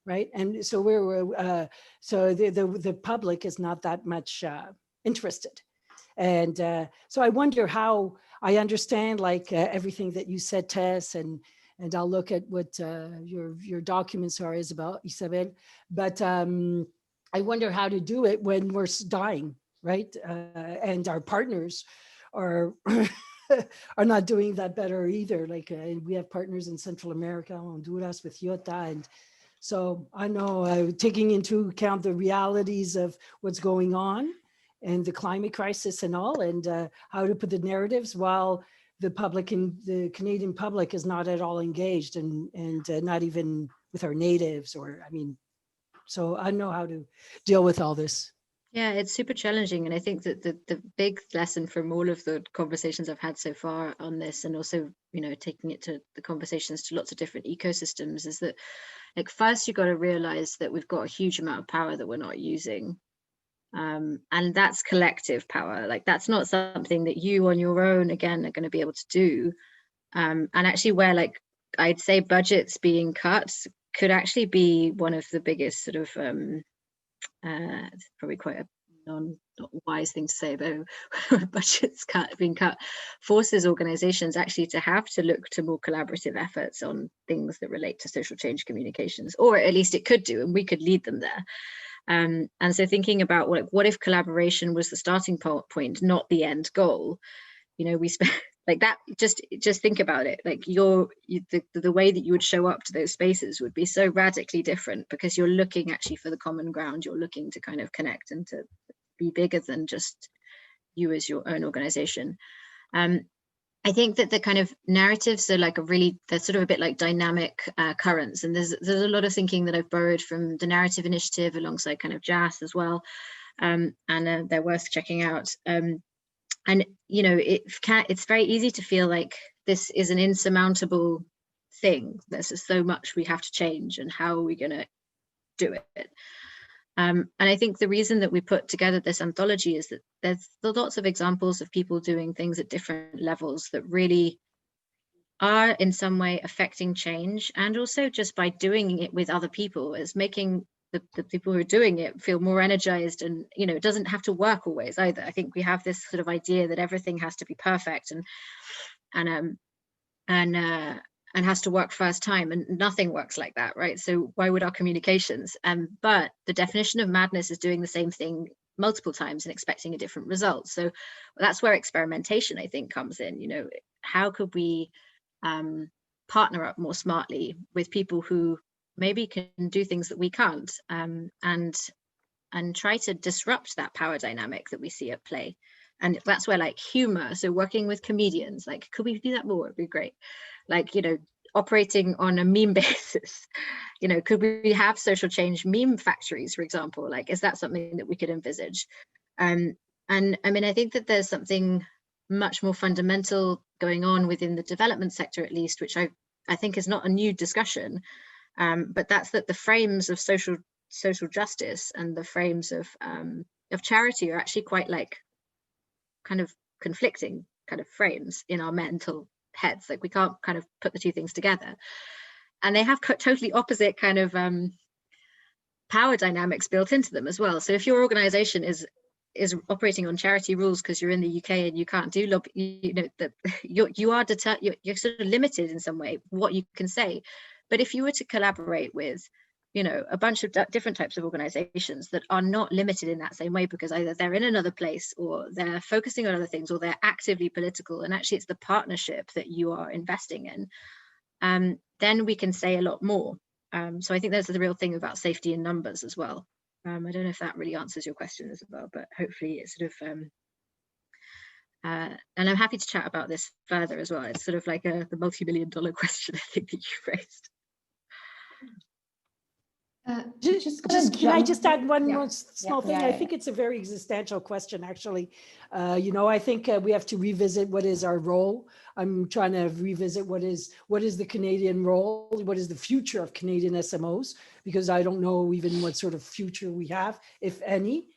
right? And so the public is not that much interested. And so I wonder how, I understand like everything that you said, Tess, and I'll look at what your documents are, Isabel, but I wonder how to do it when we're dying, right? And our partners are are not doing that better either. Like we have partners in Central America, Honduras with Iota, and so I know taking into account the realities of what's going on and the climate crisis and all, and how to put the narratives while the public and the Canadian public is not at all engaged, and not even with our natives, or I mean, so I know how to deal with all this. Yeah, it's super challenging. And I think that the big lesson from all of the conversations I've had so far on this, and also, you know, taking it to the conversations to lots of different ecosystems, is that, like, first you've got to realize that we've got a huge amount of power that we're not using. And that's collective power. Like, that's not something that you on your own, again, are going to be able to do. And actually, where, like, I'd say budgets being cut could actually be one of the biggest sort of it's probably quite a not wise thing to say, but budgets being cut forces organizations actually to have to look to more collaborative efforts on things that relate to social change communications, or at least it could do, and we could lead them there. And so thinking about what if collaboration was the starting point, not the end goal? You know, we spend like that, just think about it. Like the way that you would show up to those spaces would be so radically different, because you're looking actually for the common ground. You're looking to kind of connect and to be bigger than just you as your own organization. I think that the kind of narratives are like they're sort of a bit like dynamic currents. And there's a lot of thinking that I've borrowed from the Narrative Initiative alongside kind of JAS as well. And they're worth checking out. And, you know, it's very easy to feel like this is an insurmountable thing. There's just so much we have to change, and how are we going to do it? And I think the reason that we put together this anthology is that there's lots of examples of people doing things at different levels that really are in some way affecting change, and also just by doing it with other people is making the people who are doing it feel more energized. And, you know, it doesn't have to work always either. I think we have this sort of idea that everything has to be perfect and has to work first time, and nothing works like that, right? So why would our communications? But the definition of madness is doing the same thing multiple times and expecting a different result. So that's where experimentation, I think, comes in. You know, how could we partner up more smartly with people who maybe can do things that we can't, and try to disrupt that power dynamic that we see at play. And that's where, like, humor, so working with comedians, like, could we do that more? It'd be great. Like, you know, operating on a meme basis, you know, could we have social change meme factories, for example? Like, is that something that we could envisage? And I mean, I think that there's something much more fundamental going on within the development sector, at least, which I think is not a new discussion. But that's that the frames of social justice and the frames of charity are actually quite, like, kind of conflicting kind of frames in our mental heads. Like, we can't kind of put the two things together, and they have totally opposite kind of power dynamics built into them as well. So if your organization is operating on charity rules because you're in the UK and you can't do lobby, you know, that you're sort of limited in some way what you can say. But if you were to collaborate with, you know, a bunch of different types of organizations that are not limited in that same way, because either they're in another place or they're focusing on other things or they're actively political, and actually it's the partnership that you are investing in, then we can say a lot more. So I think there's the real thing about safety in numbers as well. I don't know if that really answers your question, Isabel, but hopefully it's sort of, and I'm happy to chat about this further as well. It's sort of like the multi-million-dollar question, I think, that you raised. Can I just add one more small thing? I think it's a very existential question, actually. You know, I think we have to revisit what is our role. I'm trying to revisit what is the Canadian role, what is the future of Canadian SMOs, because I don't know even what sort of future we have, if any.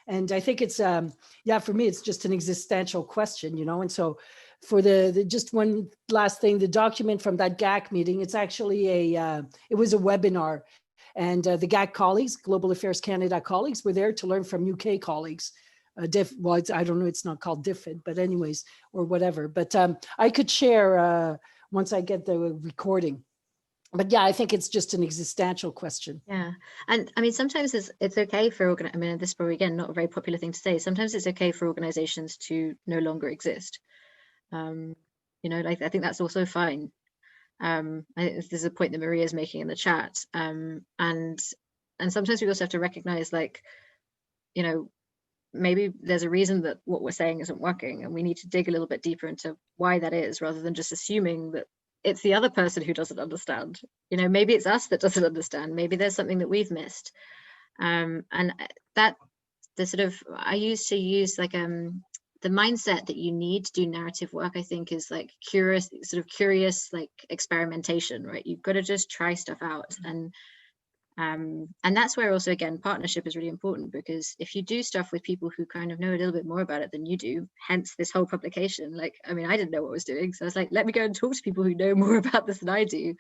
And I think it's, for me, it's just an existential question, you know. And so for the just one last thing, the document from that GAC meeting, it's actually it was a webinar. And the GAC colleagues, Global Affairs Canada colleagues, were there to learn from UK colleagues. I don't know, it's not called DFID, but anyways, or whatever. But I could share once I get the recording. But yeah, I think it's just an existential question. Yeah, and I mean, sometimes it's okay for I mean, this is probably, again, not a very popular thing to say. Sometimes it's okay for organizations to no longer exist. You know, like I think that's also fine. I think this is a point that Maria is making in the chat, and sometimes we also have to recognize, like, you know, maybe there's a reason that what we're saying isn't working, and we need to dig a little bit deeper into why that is, rather than just assuming that it's the other person who doesn't understand. You know, maybe it's us that doesn't understand. Maybe there's something that we've missed. And that the sort of, I used to use like the mindset that you need to do narrative work, I think, is like curious like experimentation, right? You've got to just try stuff out. And that's where also, again, partnership is really important, because if you do stuff with people who kind of know a little bit more about it than you do, hence this whole publication, like, I mean, I didn't know what I was doing. So I was like, let me go and talk to people who know more about this than I do.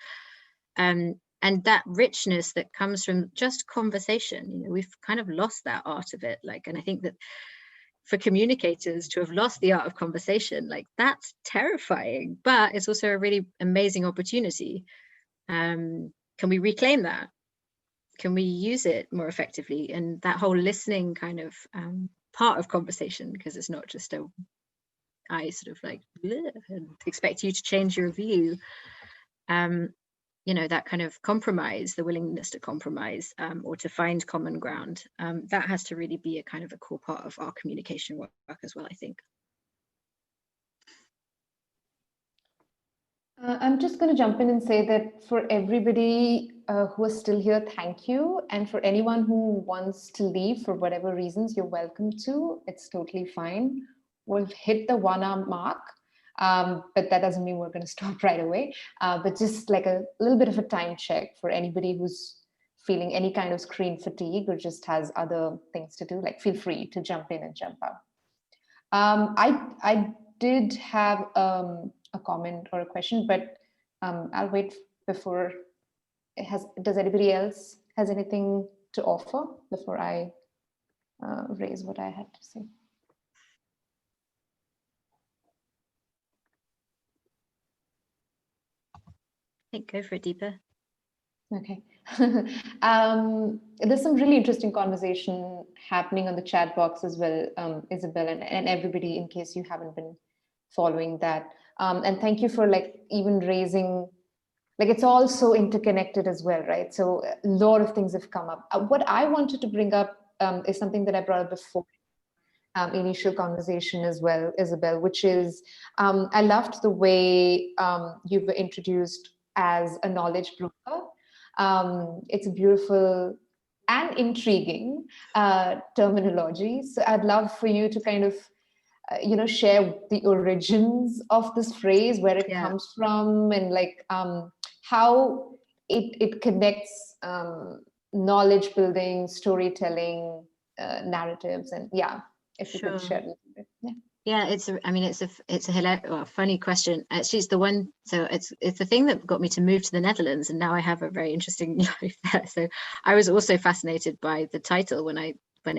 And that richness that comes from just conversation, you know, we've kind of lost that art of it. Like, and I think that for communicators to have lost the art of conversation, like, that's terrifying, but it's also a really amazing opportunity. Can we reclaim that? Can we use it more effectively? And that whole listening kind of part of conversation, because it's not just I sort of like and expect you to change your view. You know, that kind of compromise, the willingness to compromise or to find common ground, that has to really be a kind of a core part of our communication work as well, I think. I'm just going to jump in and say that for everybody who is still here, thank you. And for anyone who wants to leave for whatever reasons, you're welcome to. It's totally fine. We'll hit the 1 hour mark, but that doesn't mean we're going to stop right away. But just like a little bit of a time check for anybody who's feeling any kind of screen fatigue or just has other things to do, like, feel free to jump in and jump out. I did have a comment or a question, but I'll wait before does anybody else has anything to offer before I raise what I had to say? I think go for it, Deepa. Okay. There's some really interesting conversation happening on the chat box as well, Isabel, and everybody, in case you haven't been following that. And thank you for like even raising, like, it's all so interconnected as well, right? So a lot of things have come up. What I wanted to bring up is something that I brought up before, initial conversation as well, Isabel, which is, I loved the way you were introduced as a knowledge broker. It's a beautiful and intriguing terminology. So I'd love for you to kind of, you know, share the origins of this phrase, where it comes from, and like how it connects knowledge building, storytelling, narratives, and if you could share a little bit. Yeah, it's a hilarious, funny question. Actually, it's the one. So it's the thing that got me to move to the Netherlands, and now I have a very interesting life there. So I was also fascinated by the title when I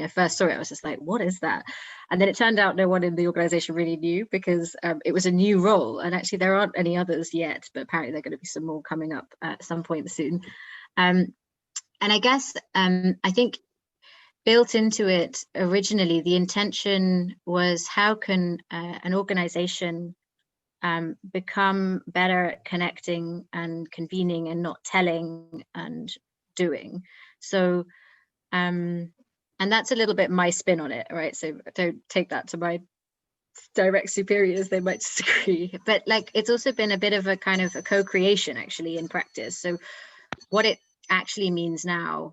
first saw it. I was just like, what is that? And then it turned out no one in the organization really knew, because it was a new role, and actually there aren't any others yet, but apparently there are going to be some more coming up at some point soon. And I guess I think built into it originally, the intention was, how can an organization become better at connecting and convening and not telling and doing? So, and that's a little bit my spin on it, right? So don't take that to my direct superiors, they might disagree. But like, it's also been a bit of a kind of a co-creation actually in practice. So what it actually means now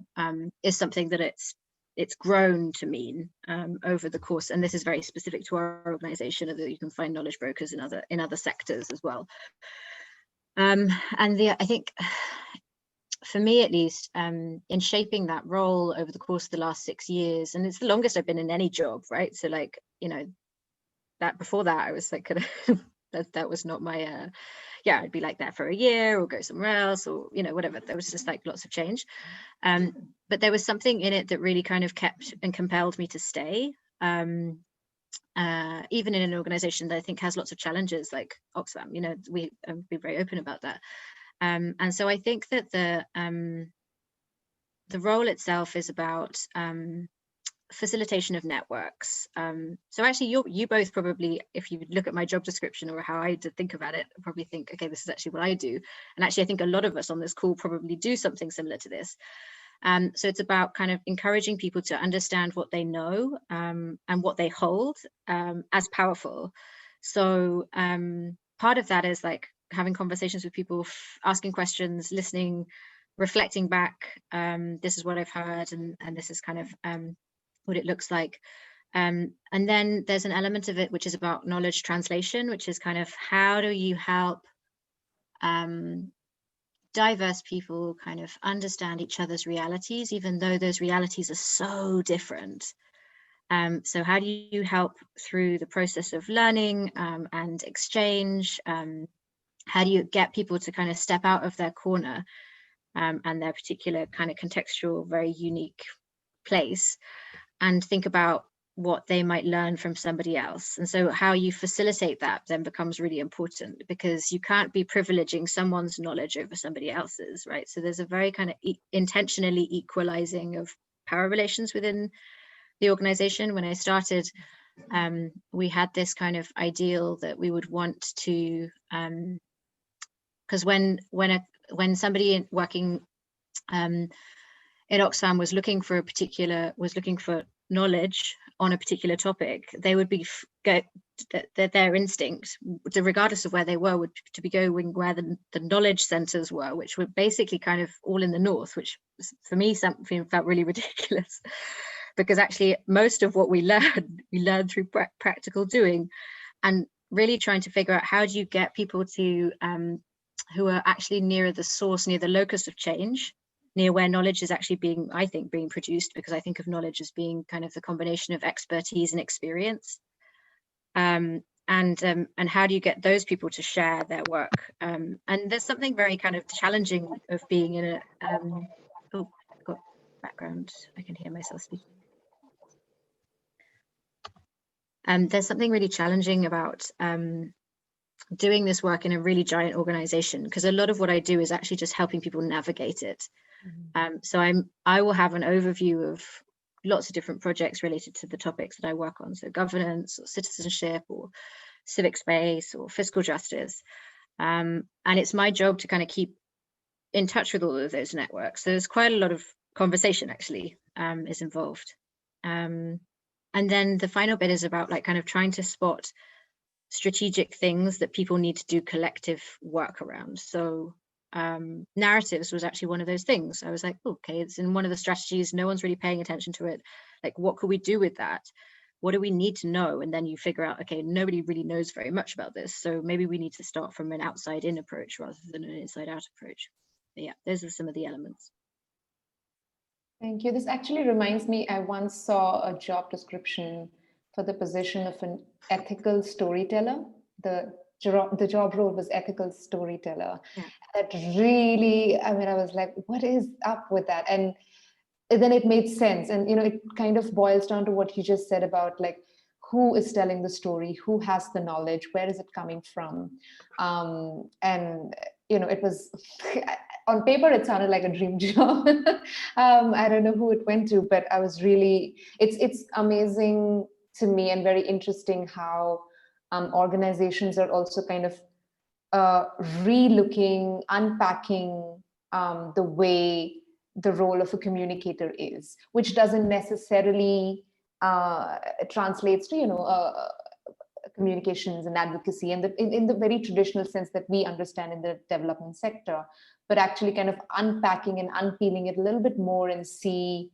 is something that it's grown to mean over the course, and this is very specific to our organization, that you can find knowledge brokers in other sectors as well. And I think for me at least, in shaping that role over the course of the last 6 years, and it's the longest I've been in any job, right? So like, you know, that before that I was like that was not my I'd be like that for a year or go somewhere else, or, you know, whatever. There was just like lots of change. But there was something in it that really kind of kept and compelled me to stay, even in an organization that I think has lots of challenges like Oxfam. You know, we be very open about that. And so I think that the role itself is about facilitation of networks. So actually you both probably, if you look at my job description or how I think about it, probably think, okay, this is actually what I do. And actually I think a lot of us on this call probably do something similar to this. So it's about kind of encouraging people to understand what they know and what they hold as powerful. So part of that is like having conversations with people, asking questions, listening, reflecting back, this is what I've heard, and this is kind of what it looks like. And then there's an element of it which is about knowledge translation, which is kind of how do you help diverse people kind of understand each other's realities, even though those realities are so different. So how do you help through the process of learning and exchange? How do you get people to kind of step out of their corner and their particular kind of contextual, very unique place, and think about what they might learn from somebody else? And so how you facilitate that then becomes really important, because you can't be privileging someone's knowledge over somebody else's, right? So there's a very kind of intentionally equalizing of power relations within the organization. When I started, we had this kind of ideal that we would want to, because when somebody working in Oxfam was looking for knowledge on a particular topic, they would be their instinct, regardless of where they were, would to be going where the knowledge centers were, which were basically kind of all in the north, which for me something felt really ridiculous, because actually most of what we learned through practical doing, and really trying to figure out how do you get people to who are actually nearer the source, near the locus of change, near where knowledge is actually being produced, because I think of knowledge as being kind of the combination of expertise and experience. And how do you get those people to share their work? And there's something very kind of challenging of being in a, oh, I've got background, I can hear myself speaking. There's something really challenging about doing this work in a really giant organization, because a lot of what I do is actually just helping people navigate it. So I will have an overview of lots of different projects related to the topics that I work on, so governance or citizenship or civic space or fiscal justice, and it's my job to kind of keep in touch with all of those networks. So there's quite a lot of conversation actually is involved, and then the final bit is about like kind of trying to spot strategic things that people need to do collective work around. So narratives was actually one of those things. I was like, okay, it's in one of the strategies, no one's really paying attention to it. Like, what could we do with that? What do we need to know? And then you figure out, okay, nobody really knows very much about this, so maybe we need to start from an outside in approach rather than an inside out approach. But yeah, those are some of the elements. Thank you. This actually reminds me, I once saw a job description for the position of an ethical storyteller. The job role was ethical storyteller. Yeah. That really, I mean, I was like, what is up with that? And then it made sense. And, you know, it kind of boils down to what you just said about like, who is telling the story, who has the knowledge, where is it coming from? And, you know, it was, on paper, it sounded like a dream job. I don't know who it went to, but I was really, it's amazing to me and very interesting how organizations are also kind of re-looking, unpacking the way the role of a communicator is, which doesn't necessarily translates to, you know, communications and advocacy in the very traditional sense that we understand in the development sector, but actually kind of unpacking and unpeeling it a little bit more and see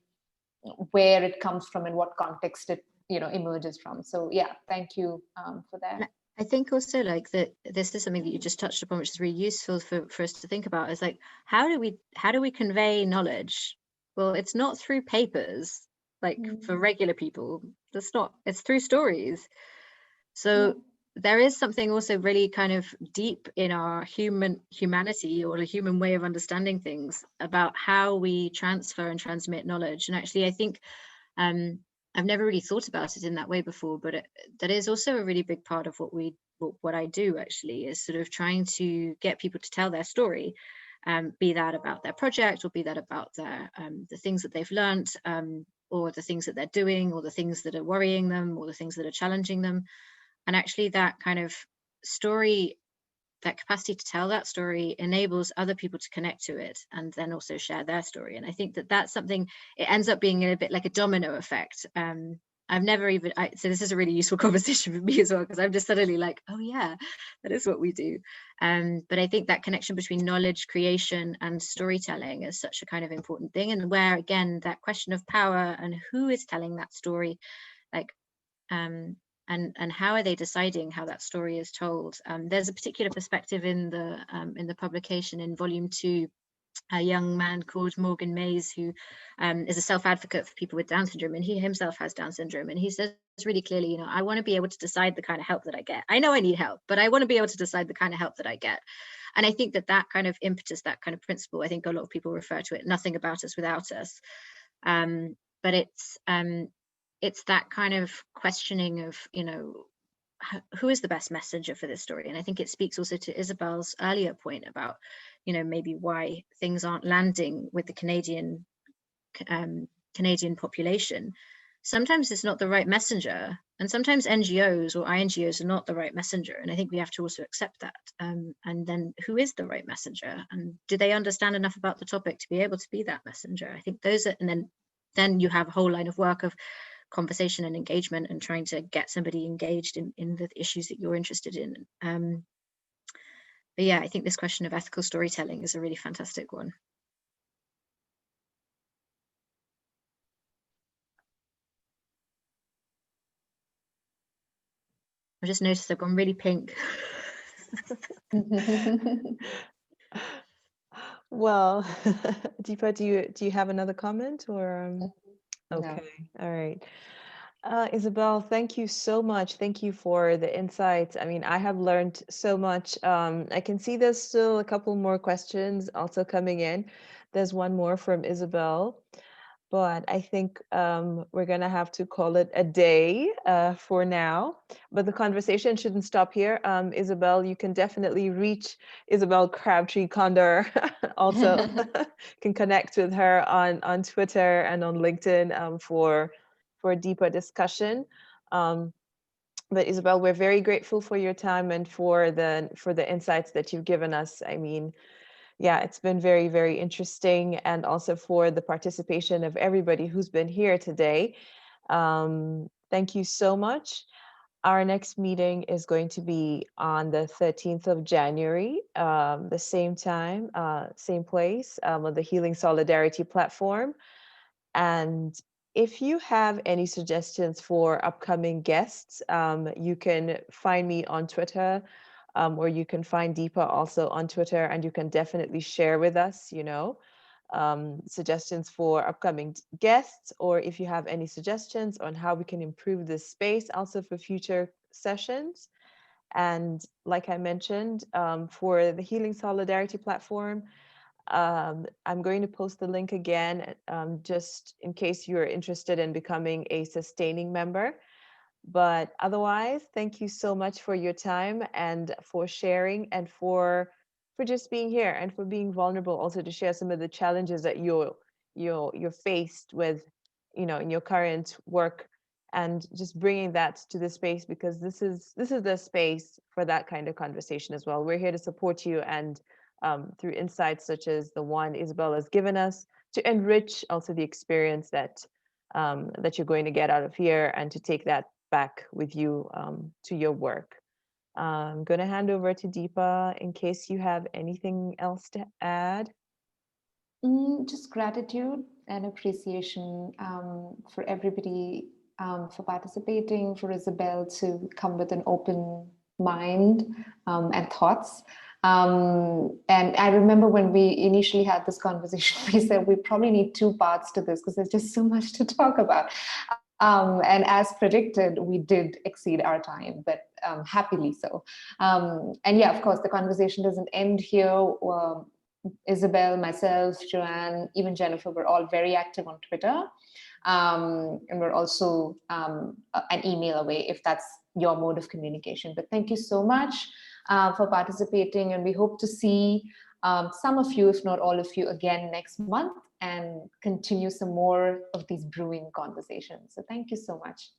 where it comes from and what context it, you know, emerges from. So yeah, thank you for that. I think also like that this is something that you just touched upon, which is really useful for us to think about, is like, how do we convey knowledge? Well, it's not through papers, like for regular people. It's through stories. So there is something also really kind of deep in our humanity or a human way of understanding things about how we transfer and transmit knowledge. And actually, I think I've never really thought about it in that way before, but that is also a really big part of what I do actually, is sort of trying to get people to tell their story, be that about their project or be that about their the things that they've learned, or the things that they're doing, or the things that are worrying them, or the things that are challenging them. And actually that kind of story, that capacity to tell that story, enables other people to connect to it and then also share their story. And I think that that's something, it ends up being a bit like a domino effect. I've never even, so this is a really useful conversation for me as well, because I'm just suddenly like, oh yeah, that is what we do. But I think that connection between knowledge creation and storytelling is such a kind of important thing, and where again, that question of power and who is telling that story, like, and how are they deciding how that story is told? There's a particular perspective in the publication in volume 2, a young man called Morgan Mays, who is a self-advocate for people with Down syndrome, and he himself has Down syndrome, and he says really clearly, you know, I want to be able to decide the kind of help that I get. I know I need help, but I want to be able to decide the kind of help that I get. And I think that that kind of impetus, that kind of principle, I think a lot of people refer to it, nothing about us without us. But it's that kind of questioning of, you know, who is the best messenger for this story? And I think it speaks also to Isabel's earlier point about, you know, maybe why things aren't landing with the Canadian population. Sometimes it's not the right messenger, and sometimes NGOs or INGOs are not the right messenger. And I think we have to also accept that. And then who is the right messenger? And do they understand enough about the topic to be able to be that messenger? I think those are, and then you have a whole line of work of conversation and engagement and trying to get somebody engaged in the issues that you're interested in. But yeah, I think this question of ethical storytelling is a really fantastic one. I just noticed I've gone really pink. Well, Deepa, do you have another comment or? Okay, all right. Isabel, thank you so much. Thank you for the insights. I mean, I have learned so much. I can see there's still a couple more questions also coming in. There's one more from Isabel, but I think we're gonna have to call it a day for now. But the conversation shouldn't stop here. Isabel, you can definitely reach Isabel Crabtree-Condor. Also, can connect with her on Twitter and on LinkedIn for a deeper discussion. But Isabel, we're very grateful for your time and for the insights that you've given us. I mean, yeah, it's been very, very interesting, and also for the participation of everybody who's been here today. Thank you so much. Our next meeting is going to be on the 13th of January, the same time, same place, on the Healing Solidarity platform. And if you have any suggestions for upcoming guests, you can find me on Twitter, or you can find Deepa also on Twitter, and you can definitely share with us, you know, suggestions for upcoming guests, or if you have any suggestions on how we can improve this space also for future sessions. And like I mentioned, for the Healing Solidarity platform, I'm going to post the link again, just in case you're interested in becoming a sustaining member. But otherwise, thank you so much for your time and for sharing, and for just being here, and for being vulnerable also to share some of the challenges that you're faced with, you know, in your current work, and just bringing that to the space, because this is the space for that kind of conversation as well. We're here to support you, and through insights such as the one Isabel has given us, to enrich also the experience that that you're going to get out of here, and to take that back with you to your work. I'm going to hand over to Deepa in case you have anything else to add. Just gratitude and appreciation for everybody for participating, for Isabel to come with an open mind and thoughts. And I remember when we initially had this conversation, we said we probably need 2 parts to this because there's just so much to talk about. And as predicted, we did exceed our time, but happily so. And yeah, of course, the conversation doesn't end here. Isabel, myself, Joanne, even Jennifer, we're all very active on Twitter. And we're also an email away if that's your mode of communication. But thank you so much for participating, and we hope to see some of you, if not all of you, again next month. and continue some more of these brewing conversations. So thank you so much.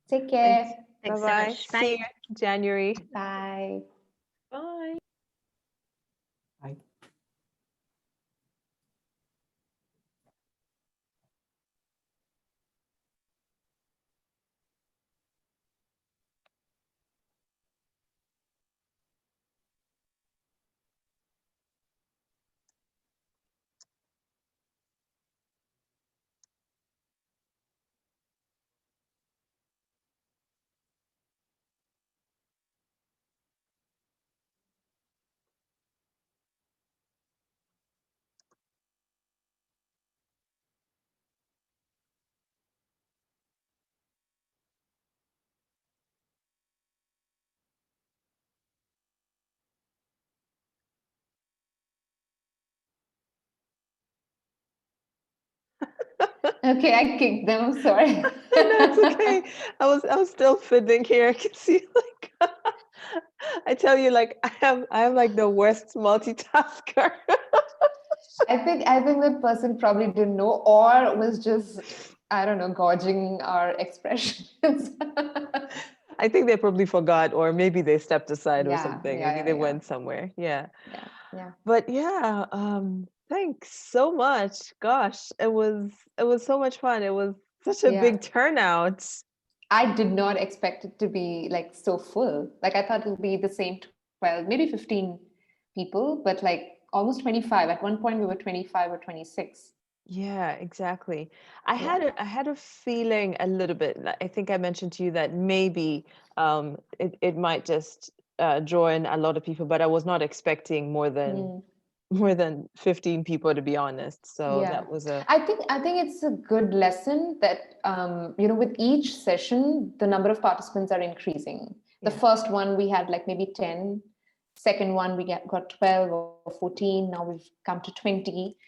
Take care. Thanks. Bye-bye. See you in January. Bye. Bye. Bye. Okay, I kicked them. I'm sorry. No, it's okay. I was still fiddling here. I can see like I tell you, like I am like the worst multitasker. I think that person probably didn't know, or was just, I don't know, gauging our expressions. I think they probably forgot, or maybe they stepped aside or Yeah, something. yeah, Maybe yeah, they yeah. went somewhere. Yeah. Yeah. But yeah, thanks so much. Gosh, it was so much fun. It was such a Yeah. big turnout. I did not expect it to be like so full. Like I thought it would be the same 12, maybe 15 people, but like almost 25. At one point we were 25 or 26. Yeah, exactly. I had a feeling a little bit. I think I mentioned to you that maybe it might just draw in a lot of people, but I was not expecting more than 15 people, to be honest. So Yeah. that was a I think it's a good lesson that with each session the number of participants are increasing. The first one we had like maybe 10, second one we got 12 or 14, now we've come to 20.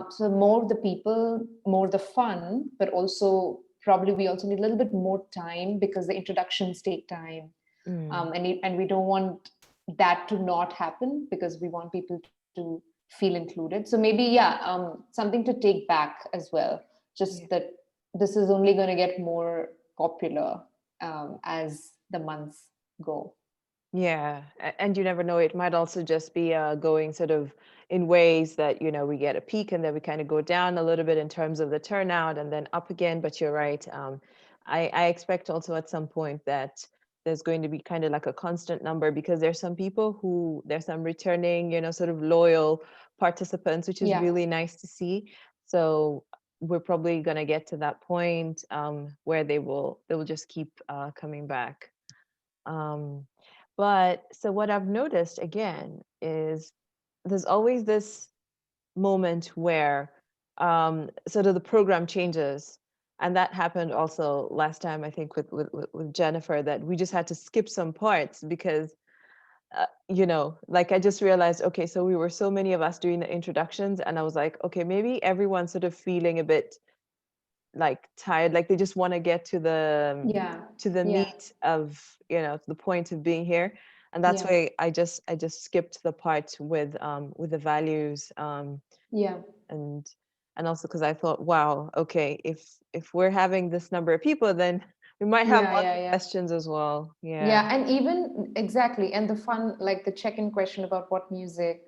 So more the people, more the fun, but also probably we also need a little bit more time because the introductions take time. And we don't want that to not happen because we want people to feel included. So maybe something to take back as well, just that this is only going to get more popular as the months go. Yeah, and you never know, it might also just be going sort of in ways that, we get a peak and then we kind of go down a little bit in terms of the turnout and then up again. But you're right. I expect also at some point that there's going to be kind of like a constant number, because there's some returning, sort of loyal participants, which is really nice to see. So we're probably going to get to that point where they will just keep coming back. But so what I've noticed again is there's always this moment where sort of the program changes. And that happened also last time, I think, with Jennifer, that we just had to skip some parts because, like I just realized, okay, so we were so many of us doing the introductions, and I was like, okay, maybe everyone's sort of feeling a bit like tired, like they just want to get to the meat of the point of being here, and that's why I just skipped the part with the values and also because I thought, wow, okay, if we're having this number of people, then we might have lots of questions as well. And even exactly, and the fun, like the check-in question about what music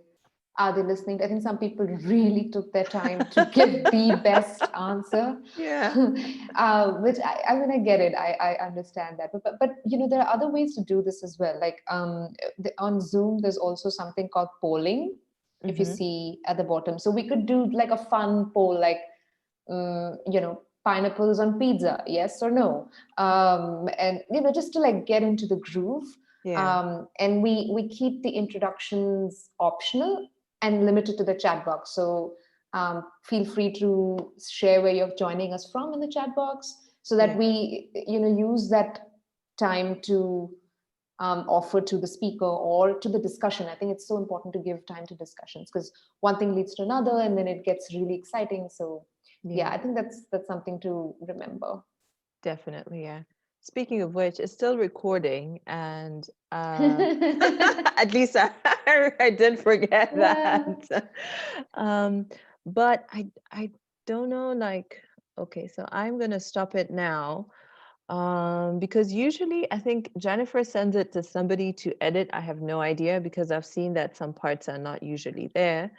are they listening to? I think some people really took their time to give the best answer. Which I mean, I get it. I understand that. But there are other ways to do this as well. Like on Zoom, there's also something called polling, if you see at the bottom. So we could do like a fun poll, like, pineapples on pizza, yes or no? And, just to like get into the groove. And we keep the introductions optional and limited to the chat box. So feel free to share where you're joining us from in the chat box so that we, use that time to offer to the speaker or to the discussion. I think it's so important to give time to discussions because one thing leads to another and then it gets really exciting. So I think that's something to remember. Definitely, yeah. speaking of which, it's still recording, and at least I didn't forget that. But I don't know, like, okay, so I'm gonna stop it now. Because usually I think Jennifer sends it to somebody to edit. I have no idea, because I've seen that some parts are not usually there.